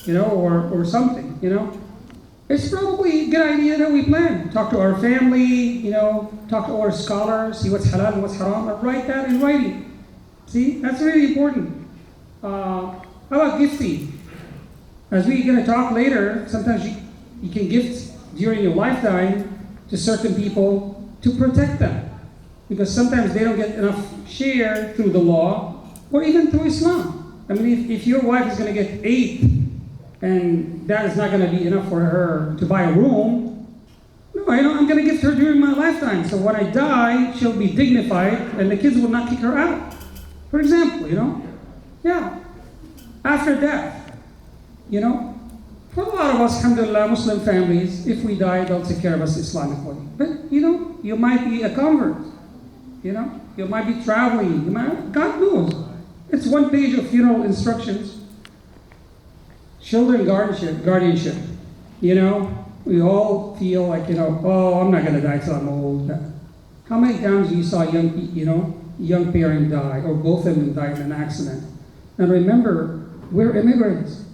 or something, It's probably a good idea that we plan. Talk to our family, talk to our scholars, see what's halal and what's haram, and write that in writing. See, that's really important. How about gifting? As we're going to talk later, sometimes you can gift during your lifetime to certain people to protect them. Because sometimes they don't get enough share through the law, or even through Islam. I mean, if your wife is going to get 8, and that is not going to be enough for her to buy a room, no, I'm going to gift her during my lifetime. So when I die, she'll be dignified, and the kids will not kick her out. For example, Yeah. After death, For a lot of us, alhamdulillah, Muslim families, if we die, they'll take care of us Islamically. But, you might be a convert. You might be traveling. God knows. It's one page of funeral instructions. Children guardianship. We all feel like, oh, I'm not going to die till I'm old. How many times you saw young parent die, or both of them die in an accident? And remember, we're immigrants.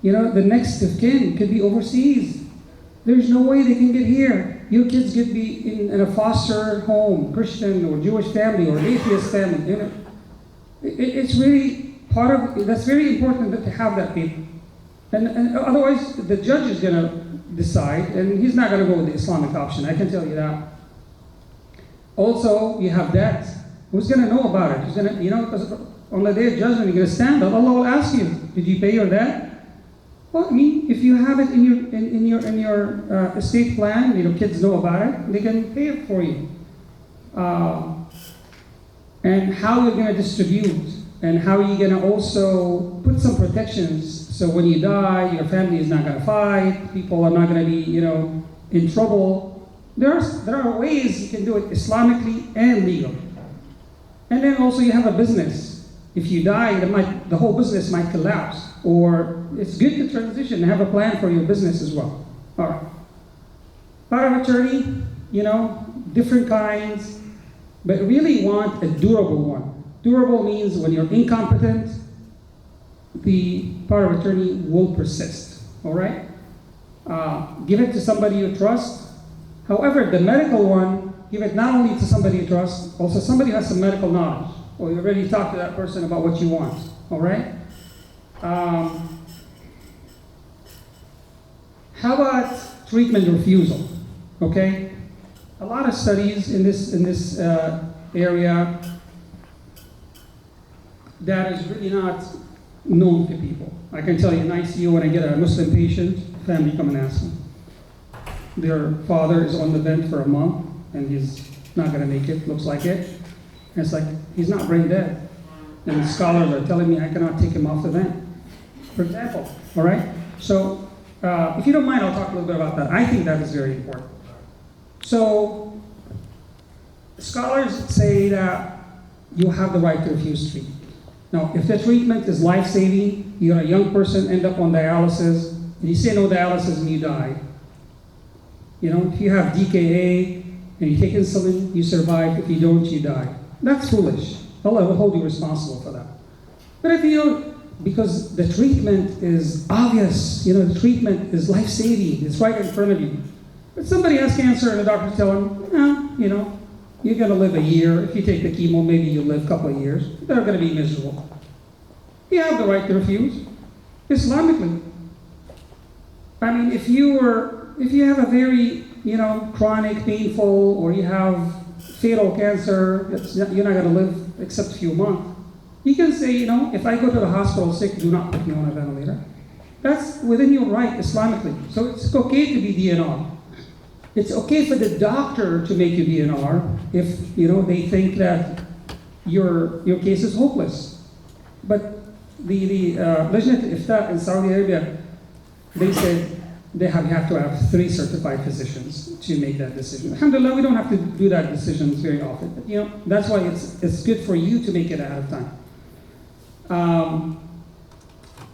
The next of kin could be overseas. There's no way they can get here. Your kids could be in a foster home, Christian or Jewish family or atheist family. It's really part of, that's very important to have that people. And otherwise, the judge is going to decide, and he's not going to go with the Islamic option, I can tell you that. Also, you have debt. Who's going to know about it? Who's going to, because on the day of judgment, you're going to stand up. Allah will ask you, did you pay your debt? Well, I mean, if you have it in your estate plan, kids know about it, they can pay it for you. And how you're going to distribute, and how you're going to also put some protections, so when you die, your family is not going to fight, people are not going to be, in trouble. There are ways you can do it Islamically and legally. And then also you have a business. If you die, the whole business might collapse. Or it's good to transition and have a plan for your business as well. All right. Power of attorney, different kinds, but really want a durable one. Durable means when you're incompetent, the power of attorney will persist. All right? Give it to somebody you trust. However, the medical one, give it not only to somebody you trust, also somebody who has some medical knowledge, or you already talked to that person about what you want. All right? How about treatment refusal? Okay, a lot of studies in this area that is really not known to people. I can tell you in ICU, when I get a Muslim patient, family come and ask me. Their father is on the vent for a month, and he's not going to make it. Looks like it. And it's like he's not brain dead, and the scholars are telling me I cannot take him off the vent. For example, all right? So, if you don't mind, I'll talk a little bit about that. I think that is very important. So, scholars say that you have the right to refuse treatment. Now, if the treatment is life-saving, you're a young person, end up on dialysis, and you say no dialysis and you die. If you have DKA and you take insulin, you survive. If you don't, you die. That's foolish. Allah will hold you responsible for that. But if you because the treatment is obvious, the treatment is life-saving, it's right in front of you. But somebody has cancer and the doctor tell them, you're going to live a year. If you take the chemo, maybe you'll live a couple of years. They're going to be miserable. You have the right to refuse, Islamically. I mean, if you have a very, chronic, painful, or you have fatal cancer, you're not going to live except a few months. You can say, if I go to the hospital sick, do not put me on a ventilator. That's within your right, Islamically. So it's okay to be DNR. It's okay for the doctor to make you DNR if, they think that your case is hopeless. But the Lajnat Ifta in Saudi Arabia, they said you have to have 3 certified physicians to make that decision. Alhamdulillah, we don't have to do that decision very often. But, that's why it's good for you to make it ahead of time.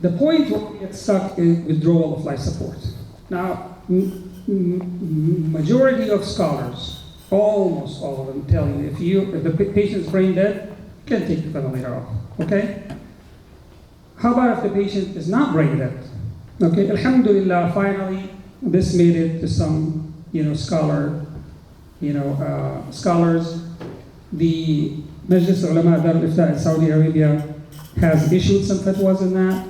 The point where we get stuck is withdrawal of life support. Now, majority of scholars, almost all of them, tell you if the patient is brain dead, you can take the ventilator off. Okay? How about if the patient is not brain dead? Okay, Alhamdulillah, finally, this made it to some, scholars. The Majlis Ulama Dar al-Ifta in Saudi Arabia has issued some fatwas in that.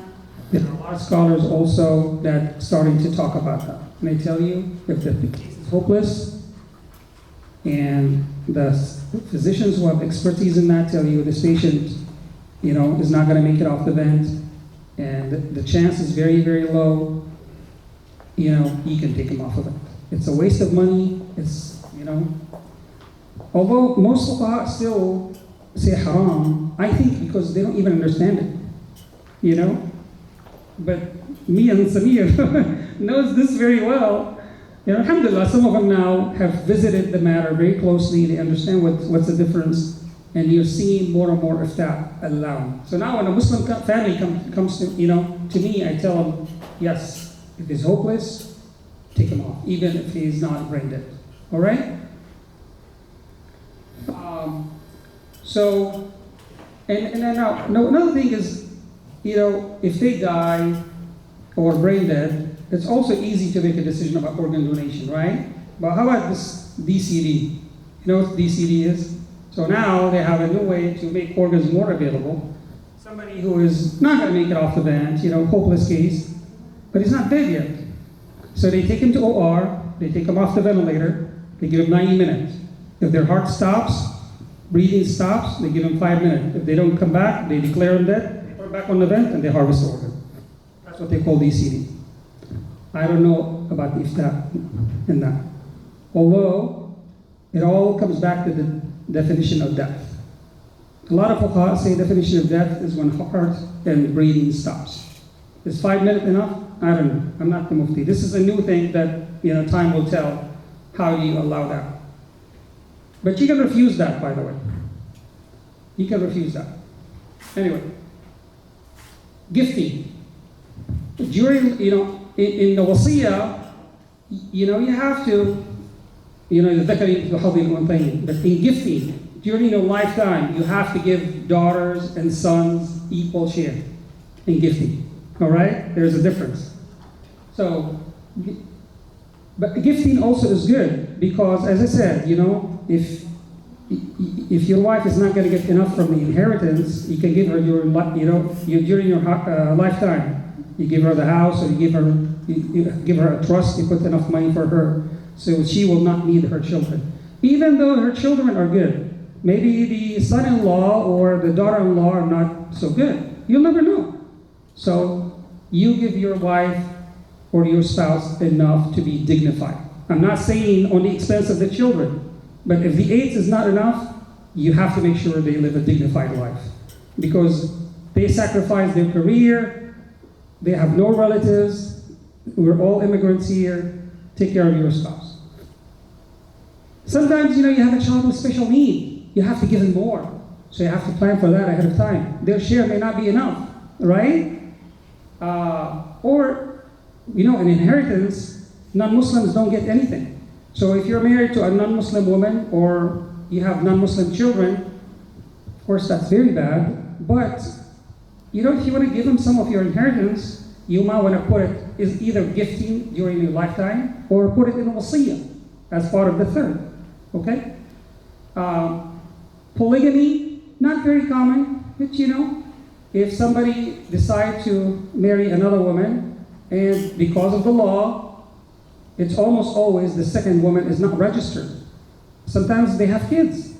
There are a lot of scholars also that starting to talk about that. And they tell you if the case is hopeless, and the physicians who have expertise in that tell you this patient, is not going to make it off the vent, and the chance is very, very low, you can take him off of it. It's a waste of money. It's, although most fuqaha still say haram, I think because they don't even understand it, But me and Samir knows this very well. Alhamdulillah, some of them now have visited the matter very closely. They understand what's the difference, and you're seeing more and more ifta allowed. So now when a Muslim family comes to me, I tell them, yes, if he's hopeless, take him off, even if he's not brain dead. All right? So, and then now, another thing is, if they die or brain dead, it's also easy to make a decision about organ donation, right? But how about this DCD? You know what DCD is? So now they have a new way to make organs more available. Somebody who is not going to make it off the vent, hopeless case, but he's not dead yet. So they take him to OR, they take him off the ventilator, they give him 90 minutes. If their heart stops, breathing stops, they give him 5 minutes. If they don't come back, they declare him dead, they put him back on the vent, and they harvest the organ. That's what they call DCD. I don't know about if that and that. Although, it all comes back to the definition of death. A lot of fuqaha say definition of death is when heart and breathing stops. Is 5 minutes enough? I don't know. I'm not the mufti. This is a new thing that time will tell how you allow that. But you can refuse that, by the way. You can refuse that. Anyway, gifting. During, in the wasiyah, you have to, but in gifting, during your lifetime, you have to give daughters and sons equal share in gifting. All right? There's a difference. So, but gifting also is good because, as I said, if your wife is not going to get enough from the inheritance, you can give her during your lifetime. You give her the house, or you give her a trust. You put enough money for her, so she will not need her children, even though her children are good. Maybe the son-in-law or the daughter-in-law are not so good. You'll never know. So you give your wife or your spouse enough to be dignified. I'm not saying on the expense of the children, but if the 8 is not enough, you have to make sure they live a dignified life. Because they sacrifice their career, they have no relatives, we're all immigrants here, take care of your spouse. Sometimes, you have a child with special need, you have to give them more. So you have to plan for that ahead of time. Their share may not be enough, right? Or in inheritance, non-Muslims don't get anything. So if you're married to a non-Muslim woman or you have non-Muslim children, of course that's very bad, but if you want to give them some of your inheritance, you might want to put it is either gifting during your lifetime or put it in wasiyah as part of the third. Okay? Polygamy, not very common, but if somebody decides to marry another woman, and because of the law, it's almost always the second woman is not registered. Sometimes they have kids.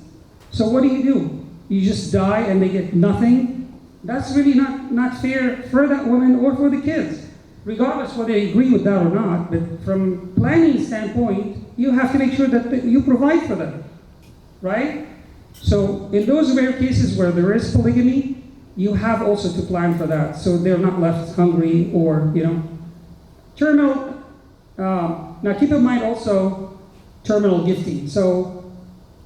So what do? You just die and they get nothing? That's really not fair for that woman or for the kids, regardless whether they agree with that or not. But from planning standpoint, you have to make sure that you provide for them, right? So in those rare cases where there is polygamy, you have also to plan for that, so they're not left hungry or, terminal. Now keep in mind also terminal gifting. So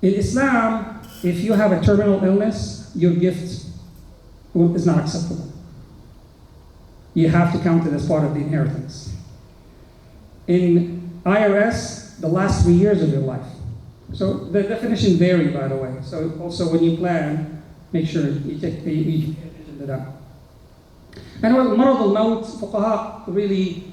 in Islam, if you have a terminal illness, your gift is not acceptable. You have to count it as part of the inheritance. In IRS, the last 3 years of your life. So the definition vary, by the way. So also when you plan, make sure you take attention to that. And what marad al-maut, fuqaha really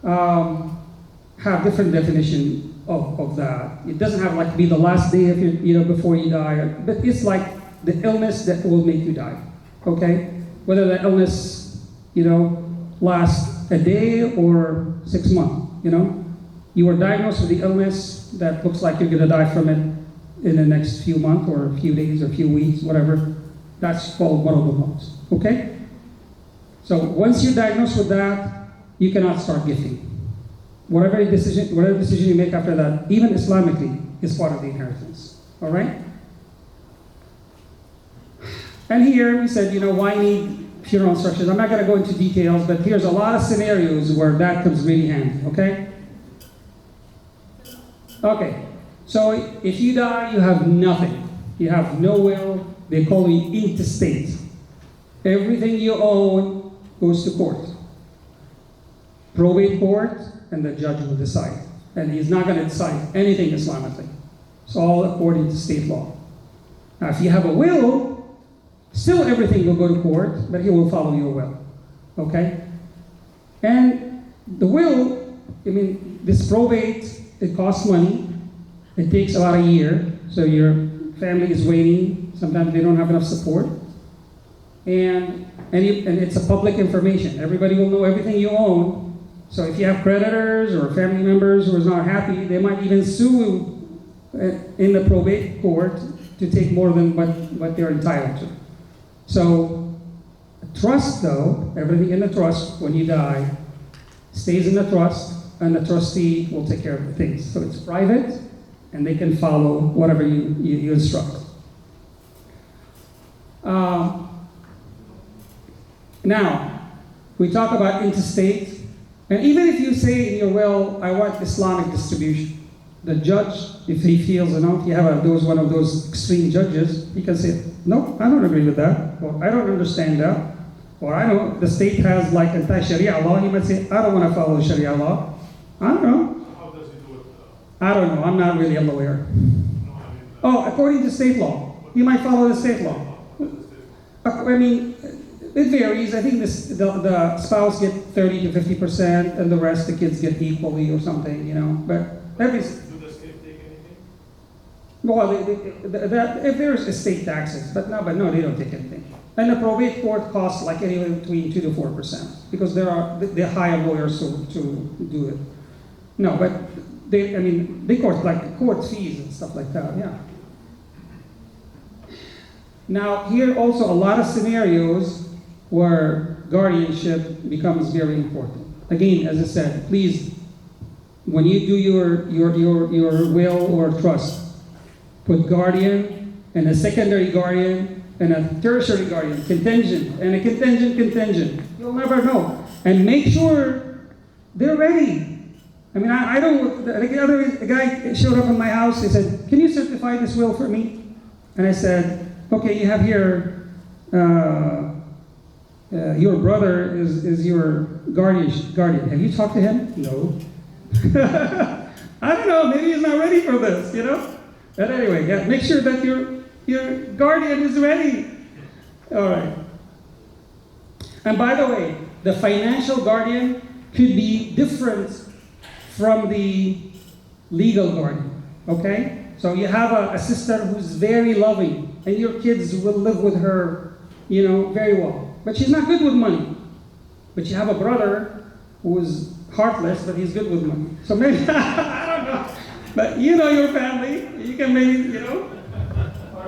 have different definition of that. It doesn't have to be the last day of before you die, but it's like the illness that will make you die. Okay? Whether the illness, lasts a day or 6 months, You were diagnosed with the illness that looks like you're gonna die from it in the next few months or a few days or a few weeks, whatever. That's called marad al-maut. Okay? So once you're diagnosed with that, you cannot start gifting. Whatever decision you make after that, even Islamically, is part of the inheritance. All right? And here we said, why need funeral instructions? I'm not going to go into details, but here's a lot of scenarios where that comes really handy. Okay? Okay. So if you die, you have nothing. You have no will. They call it intestate. Everything you own goes to court. Probate court, and the judge will decide. And he's not going to decide anything Islamically. It's all according to state law. Now, if you have a will, still everything will go to court, but he will follow your will. Okay? And the will, this probate, it costs money. It takes about a year. So your family is waiting. Sometimes they don't have enough support. and it's a public information. Everybody will know everything you own. So if you have creditors or family members who are not happy, they might even sue in the probate court to take more than what they're entitled to. So trust, though, everything in the trust when you die stays in the trust, and the trustee will take care of the things. So it's private, and they can follow whatever you instruct. Now, we talk about intestate, and even if you say in your will, I want Islamic distribution, the judge, if he feels, if you have one of those extreme judges, he can say, no, I don't agree with that, or I don't understand that, or I know the state has like anti-Sharia law. He might say, I don't want to follow Sharia law. I don't know. How does he do it? I don't know. I'm not really a lawyer. Oh, according to state law, you might follow the state law. I mean, it varies. I think the spouse get 30 to 50%, and the rest the kids get equally or something, But every Do the state take anything? well, if there's estate taxes, but no, they don't take anything. And the probate court costs like anywhere between 2 to 4% because they hire lawyers to do it. No, but they court fees and stuff like that. Yeah. Now, here also a lot of scenarios where guardianship becomes very important. Again, as I said, please, when you do your will or trust, put guardian and a secondary guardian and a tertiary guardian, contingent, and a contingent. You'll never know. And make sure they're ready. I mean, I don't, the guy showed up in my house, he said, can you certify this will for me? And I said, okay, you have here, your brother is your guardian. Have you talked to him? No. I don't know, maybe he's not ready for this, But anyway, yeah, make sure that your guardian is ready. All right. And by the way, the financial guardian could be different from the legal guardian, okay? So you have a sister who's very loving, and your kids will live with her, very well. But she's not good with money. But you have a brother who's heartless, but he's good with money. So maybe, I don't know. But you know your family. You can maybe, Or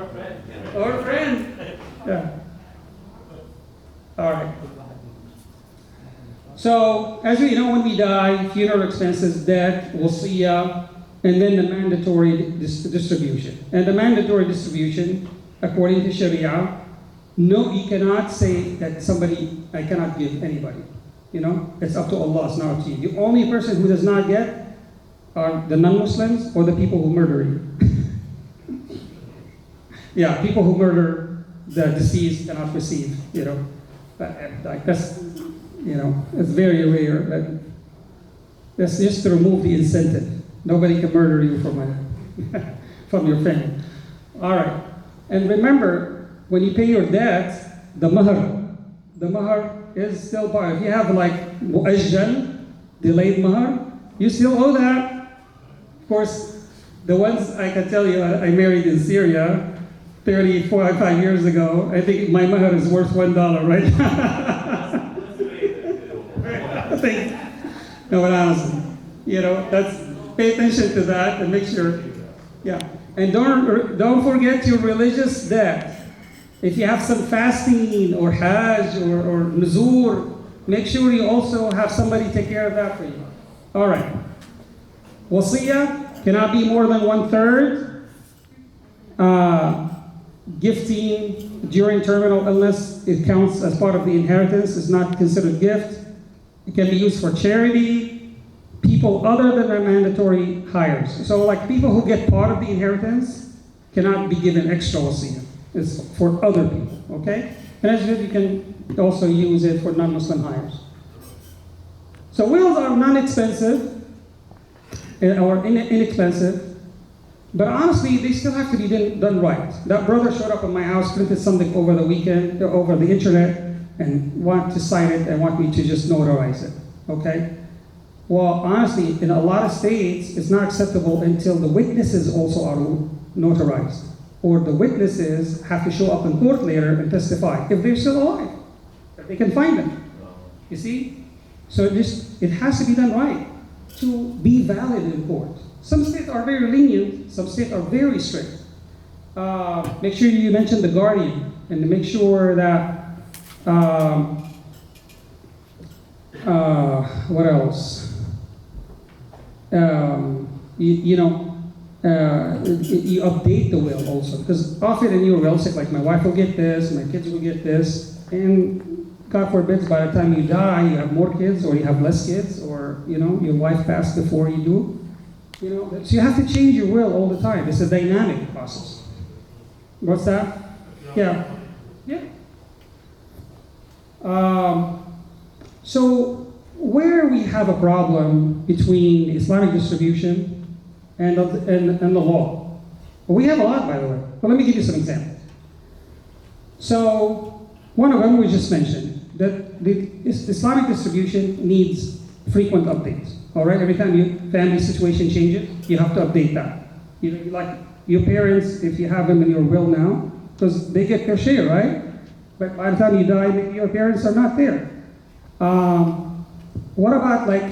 a friend. Or a friend. Yeah. All right. So, as we know, when we die, funeral expenses, death, wasiya, and then the mandatory distribution. And the mandatory distribution, according to Sharia, no, you cannot say that I cannot give anybody. It's up to Allah, it's not up to you. The only person who does not get are the non-Muslims or the people who murder you. Yeah, people who murder the deceased cannot receive, Like that's, it's very rare. But that's just to remove the incentive. Nobody can murder you from your family. All right. And remember, when you pay your debt, the mahar is still part. If you have like mu'ajjal, delayed mahar, you still owe that. Of course, the ones I can tell you, I married in Syria 35 years ago. I think my mahar is worth $1 right now. I think, no, but honestly, pay attention to that and make sure, yeah. And don't forget your religious debt. If you have some fasting or Hajj or Nuzur, make sure you also have somebody take care of that for you. All right. Wasiyah cannot be more than 1/3. Gifting during terminal illness, it counts as part of the inheritance. It's not considered gift. It can be used for charity, people other than the mandatory hires. So like people who get part of the inheritance cannot be given extra wasiyah. It's for other people, okay? And as you can also use it for non-Muslim hires. So wills are non-expensive or inexpensive, but honestly, they still have to be done right. That brother showed up at my house, printed something over the weekend, over the internet, and want to sign it and want me to just notarize it, okay? Well, honestly, in a lot of states, it's not acceptable until the witnesses also are notarized. or the witnesses have to show up in court later and testify if they're still alive, if they can find them. You see? So it has to be done right to be valid in court. Some states are very lenient, some states are very strict. Make sure you mention the guardian, and to make sure that, what else? You update the will also, because often in your will, say like my wife will get this, my kids will get this, and God forbid by the time you die, you have more kids or you have less kids, or your wife passed before you do. So you have to change your will all the time. It's a dynamic process. What's that? Yeah. So where we have a problem between Islamic distribution and the law, we have a lot, by the way. But let me give you some examples. So one of them we just mentioned, that the Islamic distribution needs frequent updates. All right, every time your family situation changes, you have to update that. Like your parents, if you have them in your will now, because they get their share, right? But by the time you die, maybe your parents are not there. What about like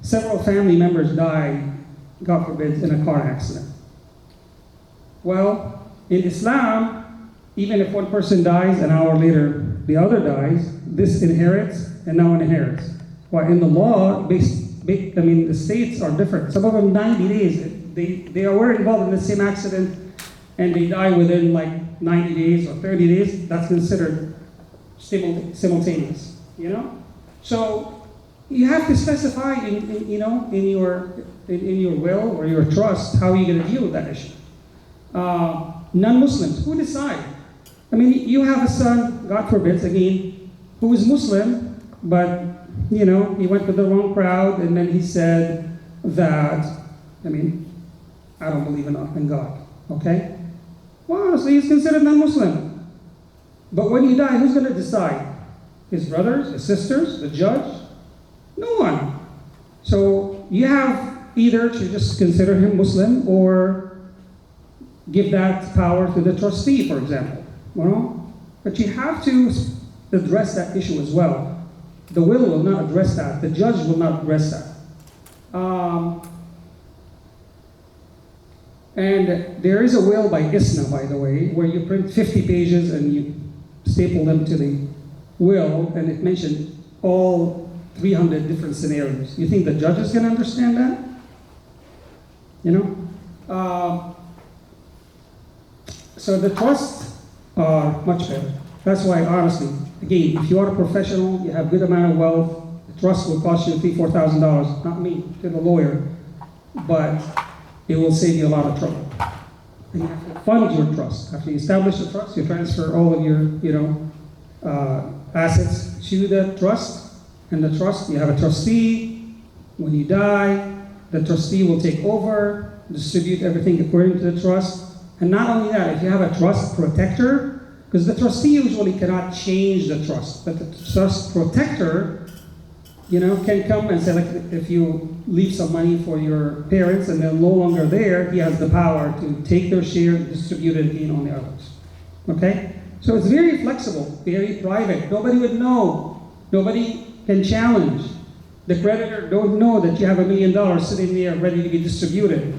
several family members die, God forbid, in a car accident? Well, in Islam, even if one person dies, an hour later the other dies, this inherits and now inherits. While in the law, the states are different. Some of them 90 days. They were involved in the same accident and they die within like 90 days or 30 days. That's considered simultaneous. So you have to specify in your will or your trust how you're going to deal with that issue. Non-Muslims, who decide? You have a son, God forbid, again, who is Muslim, but he went with the wrong crowd, and then he said that, I don't believe in God, okay? Well, honestly, he's considered non-Muslim. But when he died, who's going to decide? His brothers, his sisters, the judge? No one. So you have either to just consider him Muslim or give that power to the trustee, for example. But you have to address that issue as well. The will not address that. The judge will not address that. And there is a will by ISNA, by the way, where you print 50 pages and you staple them to the will, and it mentioned all 300 different scenarios. You think the judge is going to understand that? So the trusts are much better. That's why, honestly, again, if you are a professional, you have good amount of wealth, the trust will cost you $3,000, $4,000, not me, to the lawyer, but it will save you a lot of trouble. And you have to fund your trust. After you establish the trust, you transfer all of your, assets to the trust, and the trust, you have a trustee. When you die, the trustee will take over, distribute everything according to the trust. And not only that, if you have a trust protector, because the trustee usually cannot change the trust, but the trust protector, can come and say, like, if you leave some money for your parents and they're no longer there, he has the power to take their share and distribute it again on the others. Okay? So it's very flexible, very private. Nobody would know. Nobody can challenge. The creditor don't know that you have $1 million sitting there ready to be distributed.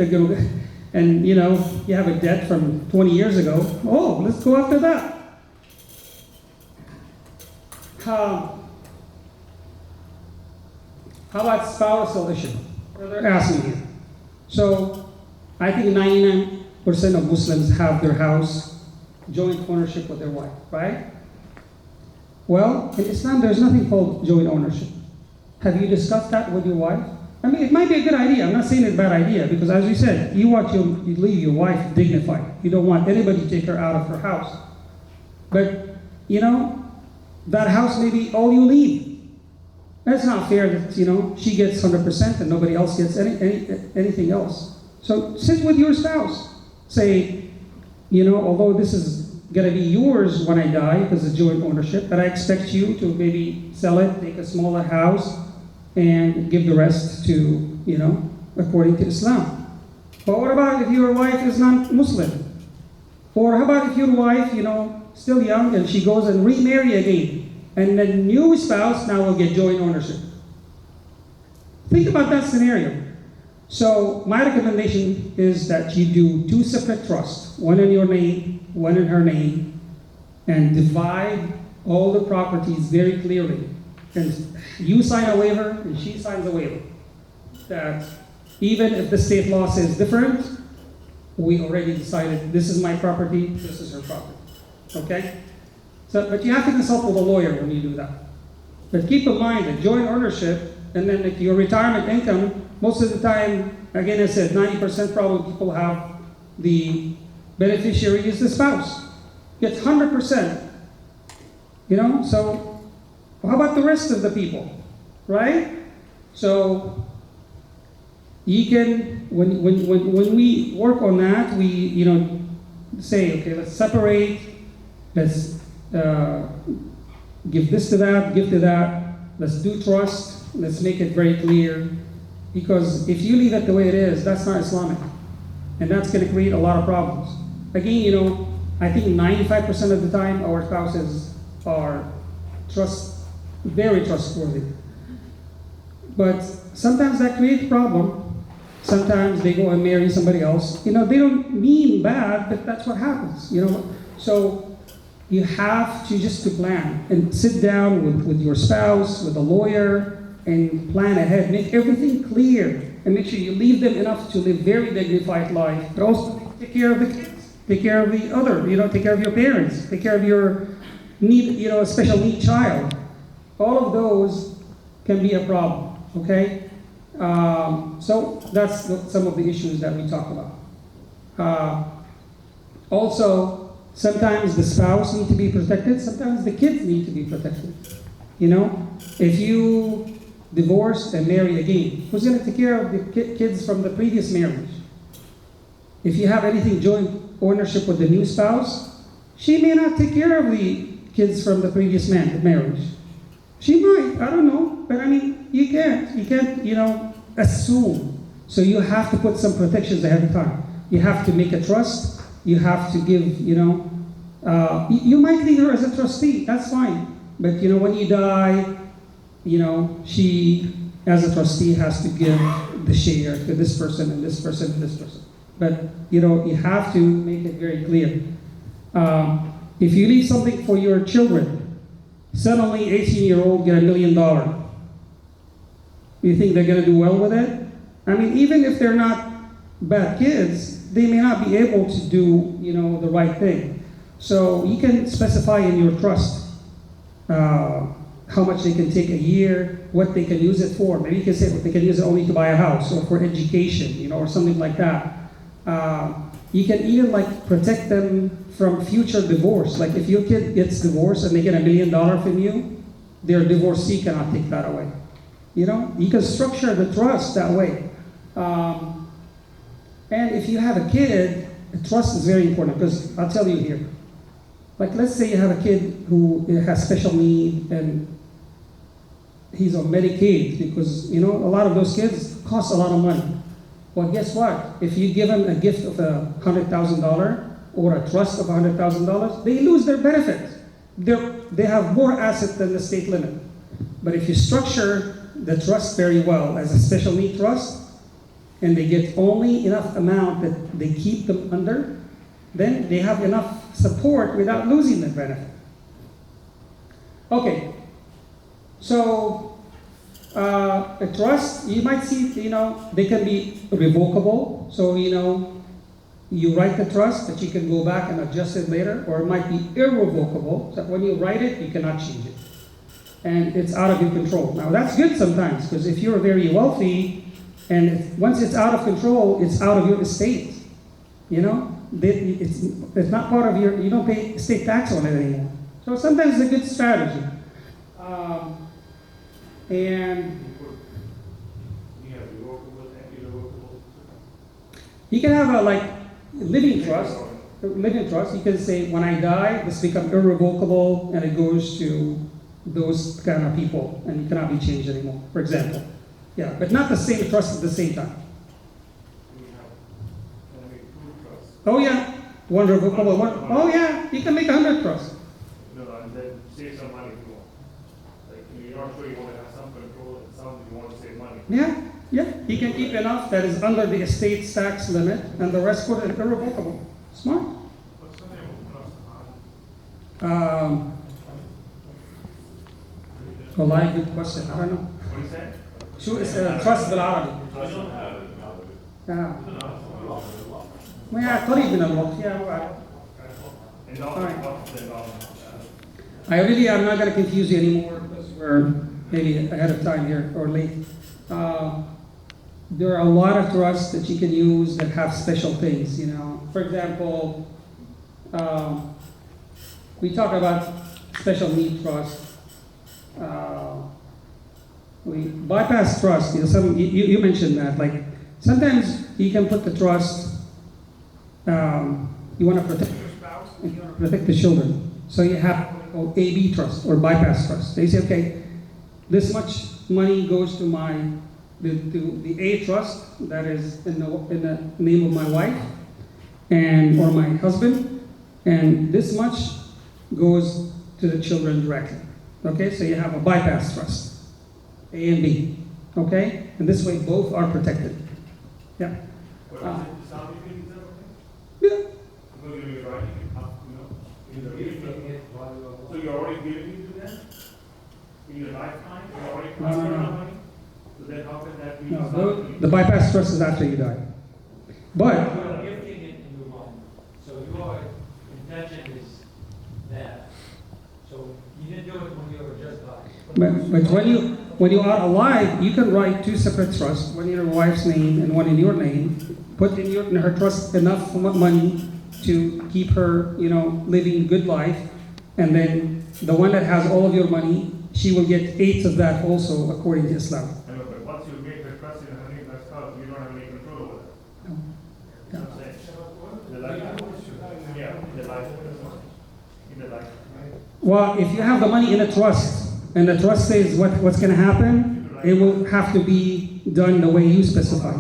And you have a debt from 20 years ago. Oh, let's go after that. How about spousal issue? They're asking here. So I think 99% of Muslims have their house joint ownership with their wife, right? Well, in Islam, there's nothing called joint ownership. Have you discussed that with your wife? It might be a good idea. I'm not saying it's a bad idea, because as you said, you leave your wife dignified. You don't want anybody to take her out of her house. But, that house may be all you leave. That's not fair that, she gets 100% and nobody else gets anything else. So sit with your spouse. Say, although this is going to be yours when I die because it's joint ownership, but I expect you to maybe sell it, take a smaller house, and give the rest to, according to Islam. But what about if your wife is not Muslim? Or how about if your wife, still young, and she goes and remarry again, and the new spouse now will get joint ownership. Think about that scenario. So my recommendation is that you do 2 separate trusts, one in your name, one in her name, and divide all the properties very clearly. And you sign a waiver, and she signs a waiver. That even if the state law says different, we already decided this is my property, this is her property. Okay? So, but you have to consult with a lawyer when you do that. But keep in mind that joint ownership, and then like your retirement income, most of the time, again I said, 90% probably people have the beneficiary is the spouse. Gets 100%. So how about the rest of the people? Right? So you can, when we work on that, we say, okay, let's separate, let's give this to that, give to that, let's do trust, let's make it very clear. Because if you leave it the way it is, that's not Islamic. And that's going to create a lot of problems. Again, I think 95% of the time our spouses are very trustworthy. But sometimes that creates a problem. Sometimes they go and marry somebody else. They don't mean bad, but that's what happens. So you have to plan and sit down with your spouse, with a lawyer, and plan ahead. Make everything clear, and make sure you leave them enough to live very dignified life, but also take care of the kids, take care of the other, take care of your parents, take care of your special need child. All of those can be a problem. Okay. So that's some of the issues that we talk about. Also, sometimes the spouse needs to be protected. Sometimes the kids need to be protected. If you divorce and marry again, who's going to take care of the kids from the previous marriage? If you have anything joint ownership with the new spouse, she may not take care of the kids from the previous marriage. She might, I don't know, but you can't, assume. So you have to put some protections ahead of time. You have to make a trust. You have to give, you might leave her as a trustee, that's fine. But when you die, she, as a trustee, has to give the share to this person and this person and this person. But, you have to make it very clear. If you leave something for your children, suddenly 18-year-old get $1 million. You think they're going to do well with it? Even if they're not bad kids, they may not be able to do, the right thing. So you can specify in your trust how much they can take a year, what they can use it for. Maybe you can say they can use it only to buy a house or for education, or something like that. You can even protect them from future divorce. Like if your kid gets divorced and they get $1 million from you, their divorcee cannot take that away. You can structure the trust that way. And if you have a kid, trust is very important, because I'll tell you here. Let's say you have a kid who has special need and he's on Medicaid, because a lot of those kids cost a lot of money. Well, guess what? If you give them a gift of $100,000 or a trust of $100,000, they lose their benefit. They have more assets than the state limit. But if you structure the trust very well as a special need trust, and they get only enough amount that they keep them under, then they have enough support without losing their benefit. Okay, so a trust, you might see, they can be revocable. So, you write the trust, but you can go back and adjust it later, or it might be irrevocable. So when you write it, you cannot change it. And it's out of your control. Now that's good sometimes, because if you're very wealthy, and once it's out of control, it's out of your estate. It's not part of you don't pay estate tax on it anymore. So sometimes it's a good strategy. And you can have a living trust. You can say, when I die, this becomes irrevocable, and it goes to those kind of people, and it cannot be changed anymore, for example. Yeah, but not the same trust at the same time. Oh yeah, one revocable, one, oh yeah, you can make 100 trusts. No, and then save some money if you want. Like, you're not sure you want to have some control, and some you want to save money. Yeah, yeah, he can keep enough that is under the estate tax limit, and the rest put in irrevocable. Smart. What's the name of the trust? والله good question. I don't know. What do you say? شو اسم trust بالعربي؟ ما قريب من الوقت. Yeah, right. Endowment, Alright. what's the endowment? I really am not going to confuse you anymore because we're maybe ahead of time here or late. There are a lot of trusts that you can use that have special things, you know. For example, we talk about special need trust. We bypass trust. You know, you mentioned that. Like sometimes you can put the trust. You want to protect your spouse and you want to protect the children. So you have what we call AB trust or bypass trust. They say, okay, this much money goes to the A trust that is in the name of my wife and or my husband, and this much goes to the children directly. Okay, so you have a bypass trust, A and B. Okay, and this way both are protected. Yeah. What is it? Islamic thing, is that okay? Yeah. No, you're right. So you're already giving it to them? In your lifetime? You're already No, no, transferring no. the money? So then how can that be? No, Islamic? the bypass trust is after you die. But You're gifting it and move on. So your intention is that. So you didn't do it when you were just alive. but when you are alive, you can write two separate trusts, one in your wife's name and one in your name. Put in her trust enough money to keep her, you know, living a good life, and then the one that has all of your money, she will get 8 of that also according to Islam. I know, but once you make the trust in her name, that's how you don't have any control over that. No. That's what I'm saying. The life. Yeah, the life. In the life. Well, if you have the money in a trust, and the trust says what's going to happen, it will have to be done the way you specify.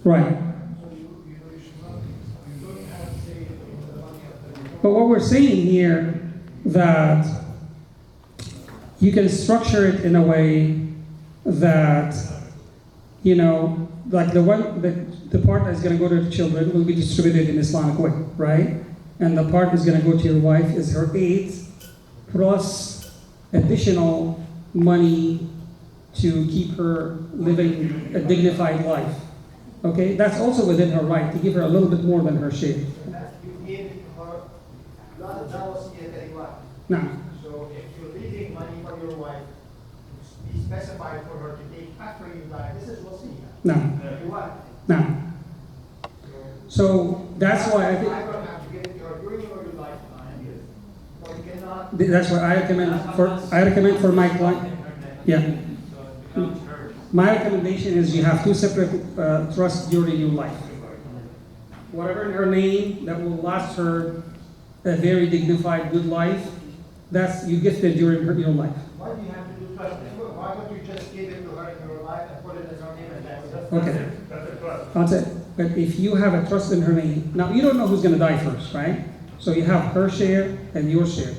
Right. But what we're saying here, that you can structure it in a way that, you know, like the part that's going to go to the children will be distributed in Islamic way, right? And the part that's going to go to your wife is her 8 plus additional money to keep her living a dignified life. Okay, that's also within her right to give her a little bit more than her share. You gave her, that was anyway. Now, So if you're leaving money for your wife, be specified for her to take after you die. This is wasiya. now, You want. now. So that's why I think. I don't have to give it to her during your lifetime. But you cannot. That's why I recommend for my client. Yeah. So it becomes hers. My recommendation is you have 2 separate trusts during your life. Whatever in her name that will last her a very dignified, good life, that's you gifted during your life. Why do you have to do trust? Why don't you just give it to her in your life and put it in her name and that's it? Okay. That's a trust. That's it. But if you have a trust in her name, now you don't know who's going to die first, right? So you have her share and your share.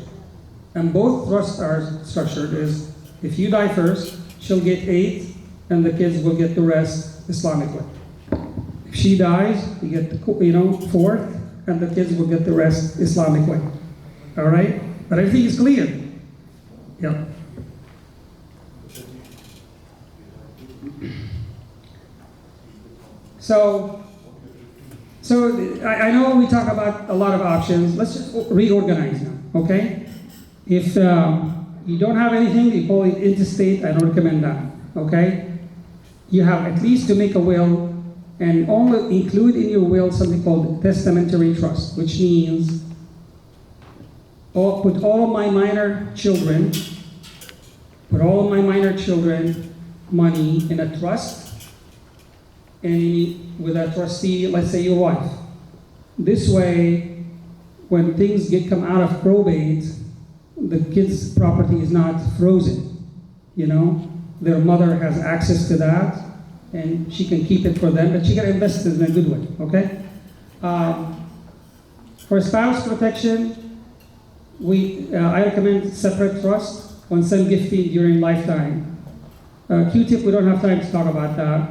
And both trusts are structured is if you die first, she'll get 8 and the kids will get the rest Islamically. If she dies, you get the 4th and the kids will get the rest Islamically. All right? But everything is clear. Yeah. So I know we talk about a lot of options. Let's just reorganize now, okay? If you don't have anything, you call it interstate, I don't recommend that, okay? You have at least to make a will and only include in your will something called testamentary trust, which means put all of my minor children money in a trust and with a trustee, let's say your wife. This way, when things come out of probate, the kid's property is not frozen, you know? their mother has access to that, and she can keep it for them, but she can invest it in a good way, okay? For spouse protection, I recommend separate trust on some gifting during lifetime. Q-tip, we don't have time to talk about that.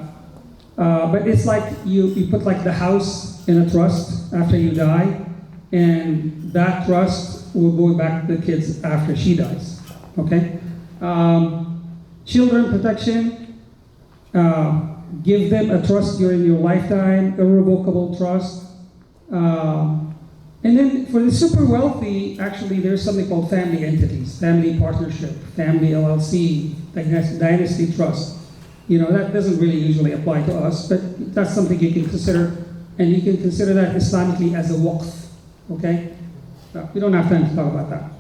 But it's like you put like the house in a trust after you die, and that trust will go back to the kids after she dies, okay? Children protection, give them a trust during your lifetime, irrevocable trust. And then for the super wealthy, actually there's something called family entities, family partnership, family LLC, dynasty trust. You know, that doesn't really usually apply to us, but that's something you can consider, and you can consider that Islamically as a waqf, okay? We don't have time to talk about that.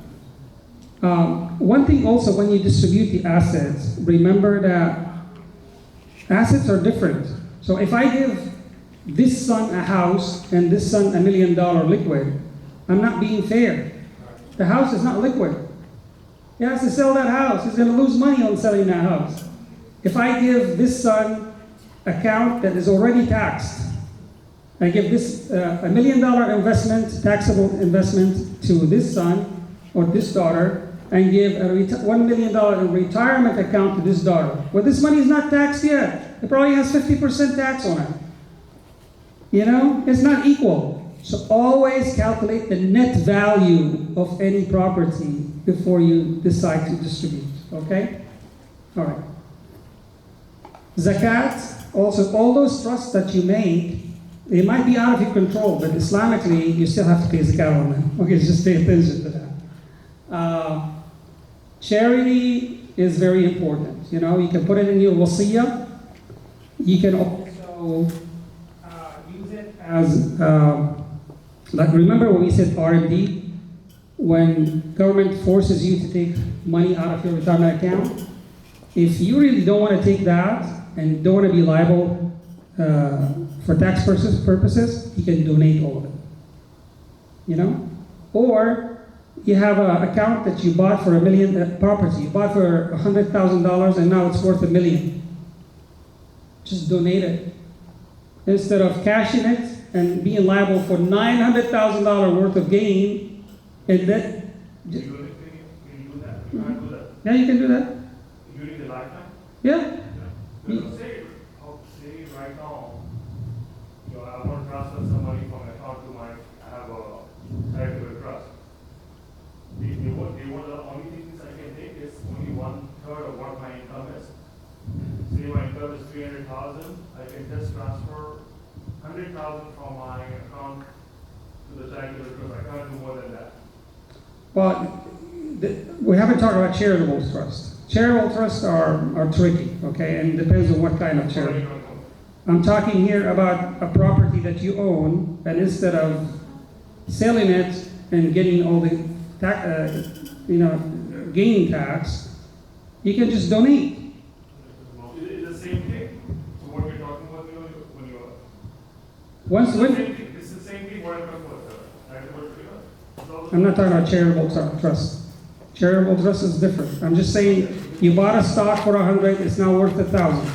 One thing also, when you distribute the assets, remember that assets are different. So if I give this son a house and this son $1 million liquid, I'm not being fair. The house is not liquid. He has to sell that house. He's going to lose money on selling that house. If I give this son account that is already taxed, I give this $1 million investment, taxable investment to this son or this daughter, and give a $1 million retirement account to this daughter. Well, this money is not taxed yet. It probably has 50% tax on it. You know, it's not equal. So always calculate the net value of any property before you decide to distribute, okay? All right. Zakat, also all those trusts that you make, they might be out of your control, but Islamically, you still have to pay zakat on them. Okay, just pay attention to that. Charity is very important. You know, you can put it in your wasiyah. You can also use it as, like remember when we said R&D? When government forces you to take money out of your retirement account, if you really don't want to take that and don't want to be liable for tax purposes, you can donate all of it. You know? Or you have an account that you bought for $1 million, property, you bought for $100,000 and now it's worth $1 million. Just donate it. Instead of cashing it and being liable for $900,000 worth of gain, and then... Can you do that? You can't do that. Yeah, you can do that. During the lifetime? Yeah. Because say right now, I want to transfer some money from my account to I have a charitable trust. The only thing I can take is only 1/3 of what my income is. Say my income is 300,000, I can just transfer 100,000 from my account to the charitable trust. I can't do more than that. Well, we haven't talked about charitable trusts. Charitable trusts are tricky, okay, and it depends on what kind of charity. I'm talking here about a property that you own, and instead of selling it and getting all the gain tax, you can just donate. It's the same thing. So what we're talking about when you're... It's the same thing what I'm talking about. I'm not talking about charitable trust. Charitable trust is different. I'm just saying you bought a stock for 100, it's now worth 1,000.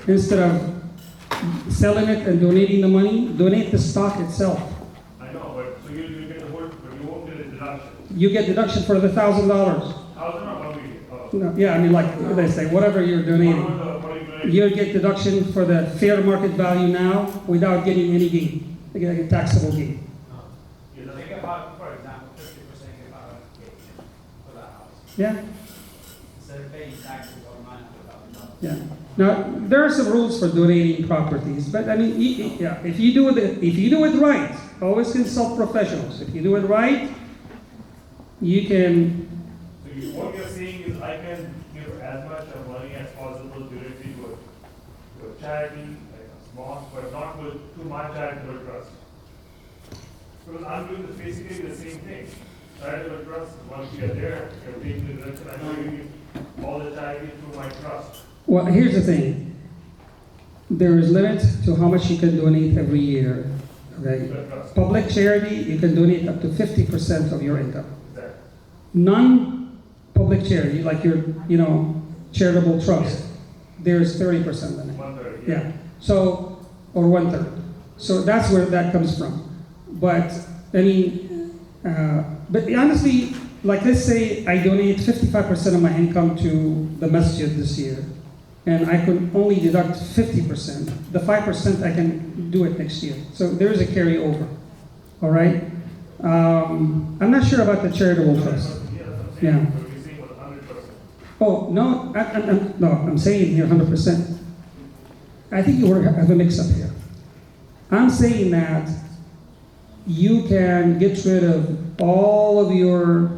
Instead of selling it and donating the money, donate the stock itself. I know, but so you get the whole, but you won't get a deduction. You get deduction for the $1,000. 1,000 or 1 million? No, yeah, I mean, like they say, whatever you're donating, you'll get deduction for the fair market value now without getting any gain. You get a taxable gain. Think about, for example, 50% about allocation for that house. Yeah. Instead of paying taxes on $900,000. Yeah. Now there are some rules for donating properties, but I mean, yeah, if you do it right, always consult professionals. If you do it right, you can. So what you're saying is I can give as much of money as possible directly to a charity, like a mosque, but not to my charitable trust. Because I'm doing basically the same thing. Charitable trust, once you are there, you're taking the deduction, I'm giving all the charity through my trust. Well, here's the thing. There is limit to how much you can donate every year. Okay? Public charity, you can donate up to 50% of your income. Non-public charity, like your, charitable trust, there's 30% limit. 1/3, Yeah, so, or 1/3. So that's where that comes from. But, I mean, but honestly, like let's say I donate 55% of my income to the masjid this year, and I could only deduct 50%. The 5% I can do it next year. So there is a carryover, all right? I'm not sure about the charitable trust. Yeah. So you're saying what, 100%? Oh, no, I'm saying here 100%. I think you have a mix-up here. I'm saying that you can get rid of all of your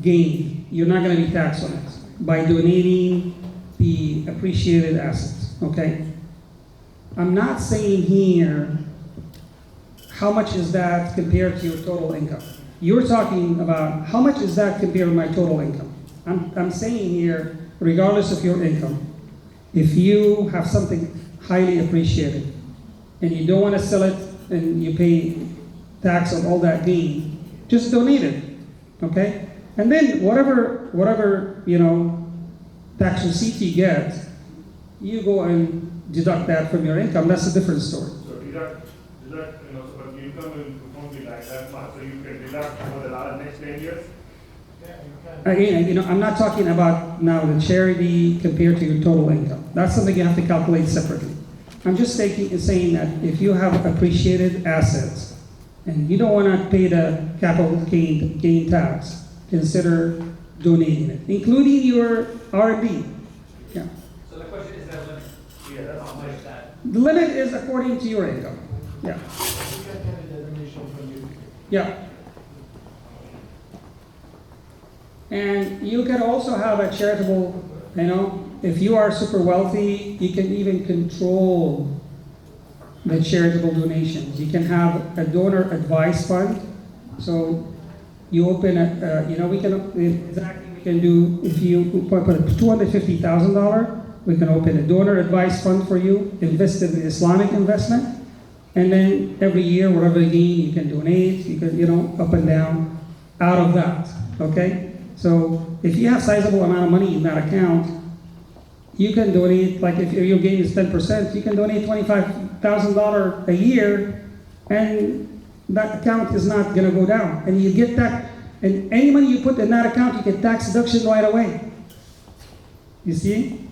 gain. You're not going to be taxed on it by donating the appreciated assets, okay? I'm not saying here how much is that compared to your total income. You're talking about how much is that compared to my total income. I'm saying here, regardless of your income, if you have something highly appreciated and you don't want to sell it and you pay tax on all that gain, just donate it, okay? And then whatever tax receipt you get, you go and deduct that from your income. That's a different story. So deduct, so but you come in won't be like that much, so you can deduct for the next 10 years? Again, I'm not talking about now the charity compared to your total income. That's something you have to calculate separately. I'm just saying that if you have appreciated assets and you don't want to pay the capital gain tax, consider donating it, including your R&D. Yeah. So the question is there a limit? Yeah, that's How much is that? The limit is according to your income. Yeah. You can get a donation from you. Yeah. And you can also have a charitable, if you are super wealthy, you can even control the charitable donations. You can have a donor advice fund. So you open we can do, if you put $250,000, we can open a donor advice fund for you, invest in the Islamic investment, and then every year, whatever gain you can donate, you can, up and down out of that, okay? So if you have sizable amount of money in that account, you can donate, like if your gain is 10%, you can donate $25,000 a year, and that account is not going to go down. And you get that, and any money you put in that account, you get tax deduction right away. You see?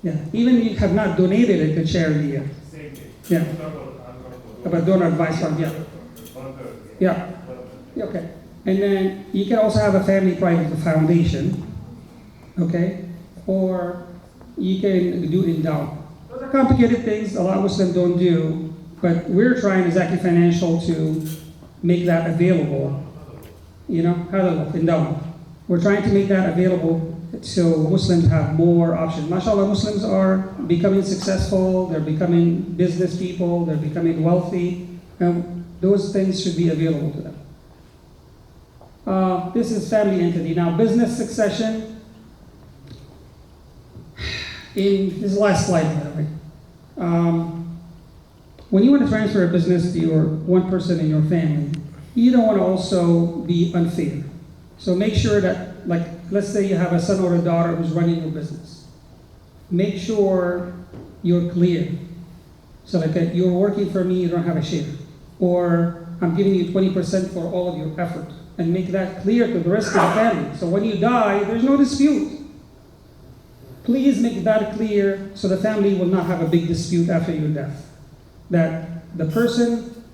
Yeah. Even if you have not donated it to charity yet. same thing. Yeah. About donor advice fund, yeah. 1/3. Yeah. Yeah, okay. And then you can also have a family private foundation, okay? Or you can do endowment. Those are complicated things a lot of Muslims don't do, but we're trying as Zaki Financial to make that available. Endowment. We're trying to make that available so Muslims have more options. MashaAllah, Muslims are becoming successful, they're becoming business people, they're becoming wealthy, and those things should be available to them. This is family entity. Now, business succession. This is the last slide, by the way. When you want to transfer a business to your one person in your family, you don't want to also be unfair. So make sure that, like, let's say you have a son or a daughter who's running your business. Make sure you're clear. So like, you're working for me, you don't have a share. Or I'm giving you 20% for all of your effort. And make that clear to the rest of the family. So when you die, there's no dispute. Please make that clear so the family will not have a big dispute after your death. That the person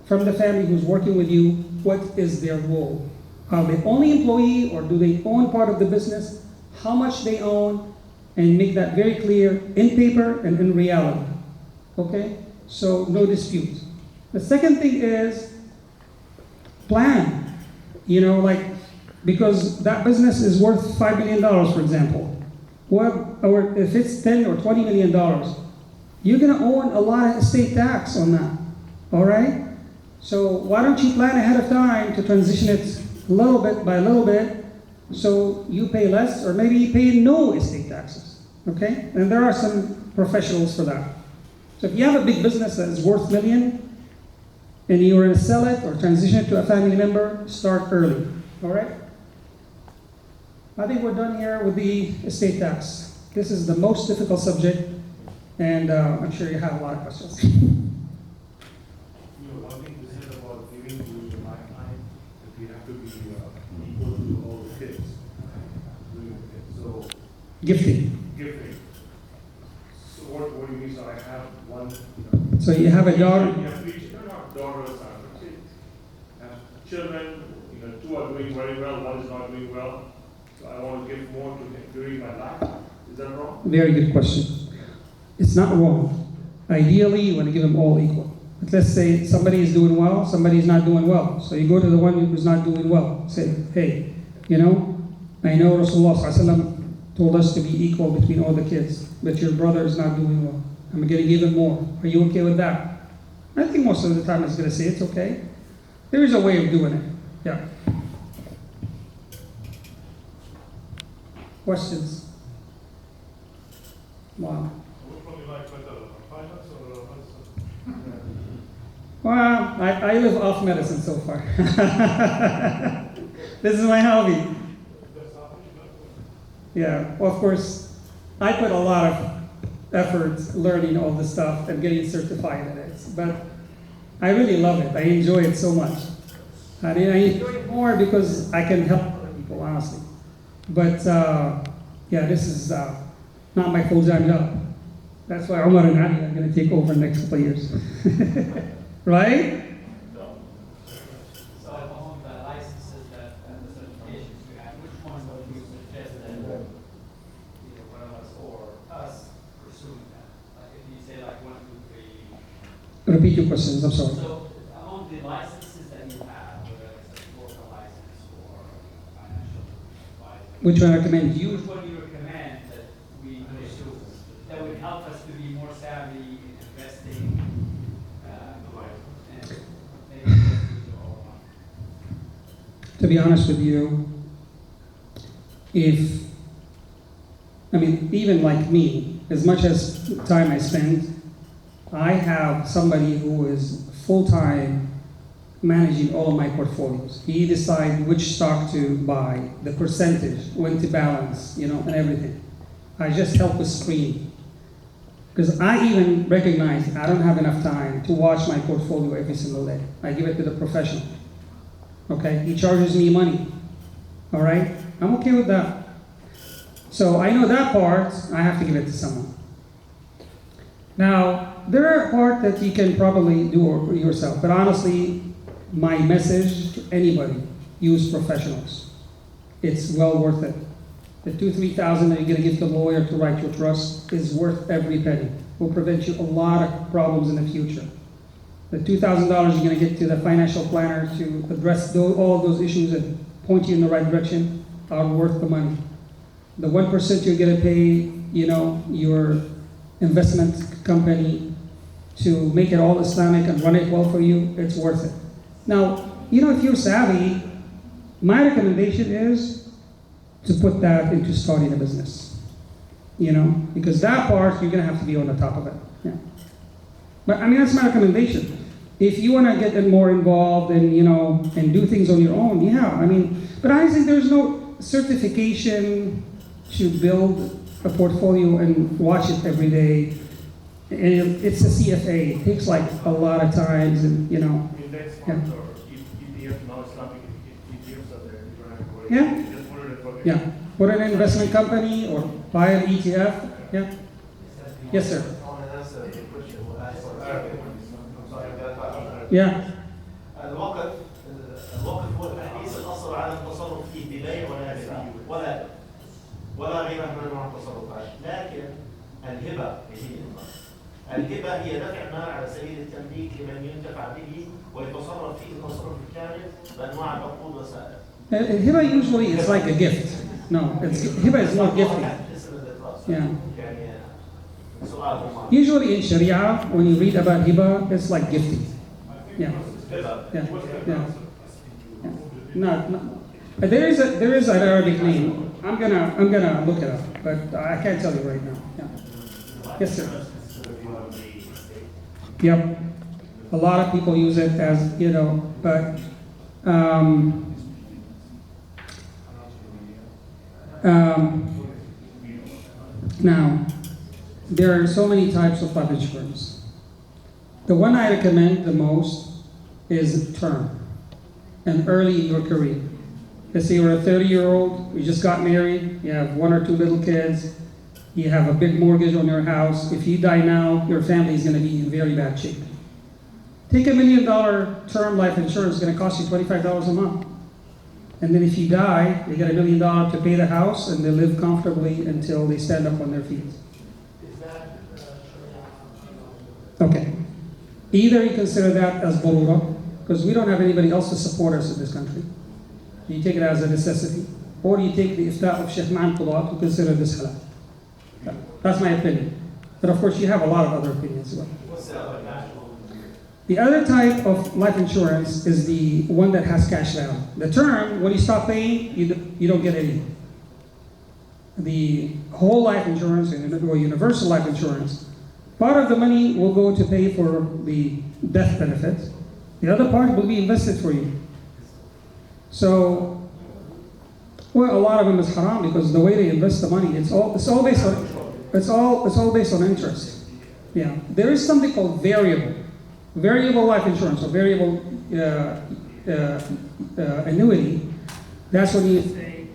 from the family who's working with you, what is their role? Are they only employee or do they own part of the business? How much they own? And make that very clear in paper and in reality. Okay? So no dispute. The second thing is plan. Because that business is worth $5 million, for example. Or if it's $10 or $20 million, you're going to own a lot of estate tax on that. All right? So why don't you plan ahead of time to transition it little bit by little bit so you pay less or maybe you pay no estate taxes. Okay? And there are some professionals for that. So if you have a big business that is worth $1 million, and you want to sell it or transition it to a family member, start early. All right? I think we're done here with the estate tax. This is the most difficult subject, and I'm sure you have a lot of questions. One thing you said about giving to the lifetime, that we have to be equal to all the kids. So, Gifting. gifting. So what do you mean? So I have one, So you have a daughter. You have three children, not daughters, I have children, two are doing very well, one is not doing well. So I want to give more to him during my life. Is that wrong? Very good question. It's not wrong. Ideally, you want to give them all equal. But let's say somebody is doing well, somebody is not doing well. So you go to the one who's not doing well. Say, hey, I know Rasulullah ﷺ told us to be equal between all the kids, but your brother is not doing well. I'm going to give him more. Are you okay with that? I think most of the time it's going to say it's okay. There is a way of doing it. Yeah. Questions? Wow. Which one do you like better, finance or medicine? Well, I live off medicine so far. This is my hobby. Yeah, well, of course, I put a lot of effort learning all this stuff and getting certified in it. But I really love it. I enjoy it so much. I enjoy it more because I can help other people, honestly. But yeah, this is not my full-time job. That's why Omar and Ali are going to take over the next couple of years. Right? So among the licenses and the certifications you have, which one would you suggest that either one of us or us pursuing that? Like if you say like 1, 2, 3. Repeat your questions, I'm sorry. So among the licenses that you have, whether it's a local license or financial advisor, Which one I recommend you? which one you recommend that we pursue that would help us to be more savvy in investing and making investments all along? To be honest with you, even like me, as much as time I spend, I have somebody who is full-time managing all of my portfolios. He decides which stock to buy, the percentage, when to balance, and everything. I just help with screening. Because I even recognize I don't have enough time to watch my portfolio every single day. I give it to the professional. Okay? He charges me money. All right? I'm okay with that. So I know that part, I have to give it to someone. Now, there are parts that you can probably do yourself, but honestly, my message to anybody, use professionals. It's well worth it. The $2,000-3,000 that you're going to give the lawyer to write your trust is worth every penny. Will prevent you a lot of problems in the future. The $2,000 you're going to get to the financial planner to address all of those issues and point you in the right direction are worth the money. The 1% you're going to pay, your investment company to make it all Islamic and run it well for you, it's worth it. Now, if you're savvy, my recommendation is to put that into starting a business. Because that part, you're going to have to be on the top of it. Yeah. But that's my recommendation. If you want to get more involved and, and do things on your own, yeah. But honestly, there's no certification to build a portfolio and watch it every day. And it's a CFA. It takes like a lot of times, and Index yeah. funds or ETF, now Islamic ETFs are there. You don't have to worry. Yeah. You just put it in for Yeah. Put an investment company or buy an ETF. Yeah. Yes, sir. I want to answer the question who asked for I'm sorry, Yeah. الوقت هو تحديث الأصل على التصرف فيه ببيع ولا ربا ولا غيرها من أنواع التصرفات، لكن الهبة هي دفع مال على سبيل التمليك لمن ينتفع به ويتصرف فيه التصرف الكامل بأنواع العقود وسائل. Hiba usually is like a gift. No, hiba is more gifting. Yeah. Usually in Sharia, when you read about hiba, it's like gifting. Yeah. Yeah. No. There is an Arabic name. I'm gonna look it up, but I can't tell you right now. Yeah. Yes, sir. Yep. A lot of people use it as but. Now, there are so many types of life insurance. The one I recommend the most is term and early in your career. Let's say you're a 30-year-old, you just got married, you have 1 or 2 little kids, you have a big mortgage on your house. If you die now, your family is going to be in very bad shape. Take $1 million term life insurance, it's going to cost you $25 a month. And then if you die, you get $1 million to pay the house and they live comfortably until they stand up on their feet. Is that, Okay. Either you consider that as darura, because we don't have anybody else to support us in this country. You take it as a necessity. Or you take the ifta of Sheikh Ma'an Qudat to consider this halal. That's my opinion. But of course, you have a lot of other opinions as well. what's that like? The other type of life insurance is the one that has cash value. The term, when you stop paying, you don't get anything. The whole life insurance or universal life insurance, part of the money will go to pay for the death benefit. The other part will be invested for you. So, well, a lot of them is haram because the way they invest the money, it's all based on interest. Yeah, there is something called variable life insurance or variable annuity. That's when you say,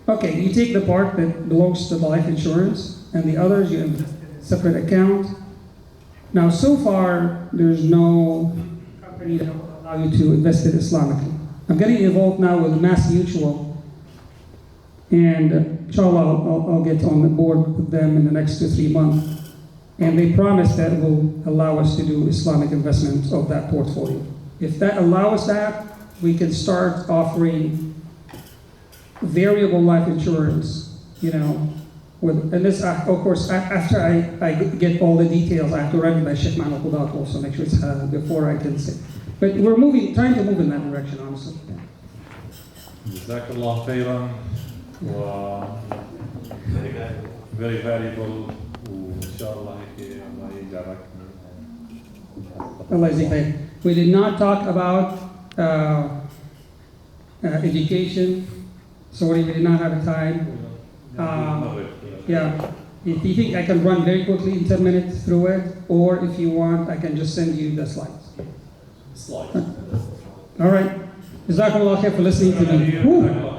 okay, you take the part that belongs to the life insurance and the others you invest in a separate account. Now, so far, there's no company that will allow you to invest it Islamically. I'm getting involved now with Mass Mutual, and inshallah, I'll get on the board with them in the next 2 or 3 months. And they promise that it will allow us to do Islamic investment of that portfolio. If that allows that, we can start offering variable life insurance, and this, of course, after I get all the details, I have to run it by Sheikh Ma'an Qudat also, make sure it's before I can say. But we're trying to move in that direction, honestly. جزاك الله خيرا و very valuable وإن شاء الله هيك الله يجعلك Allah يجزيك خير. We did not talk about education. Sorry, we did not have time. Yeah, if you think I can run very quickly in 10 minutes through it, or if you want, I can just send you the slides. All right. Jazakumullah khair for listening to me. Woo.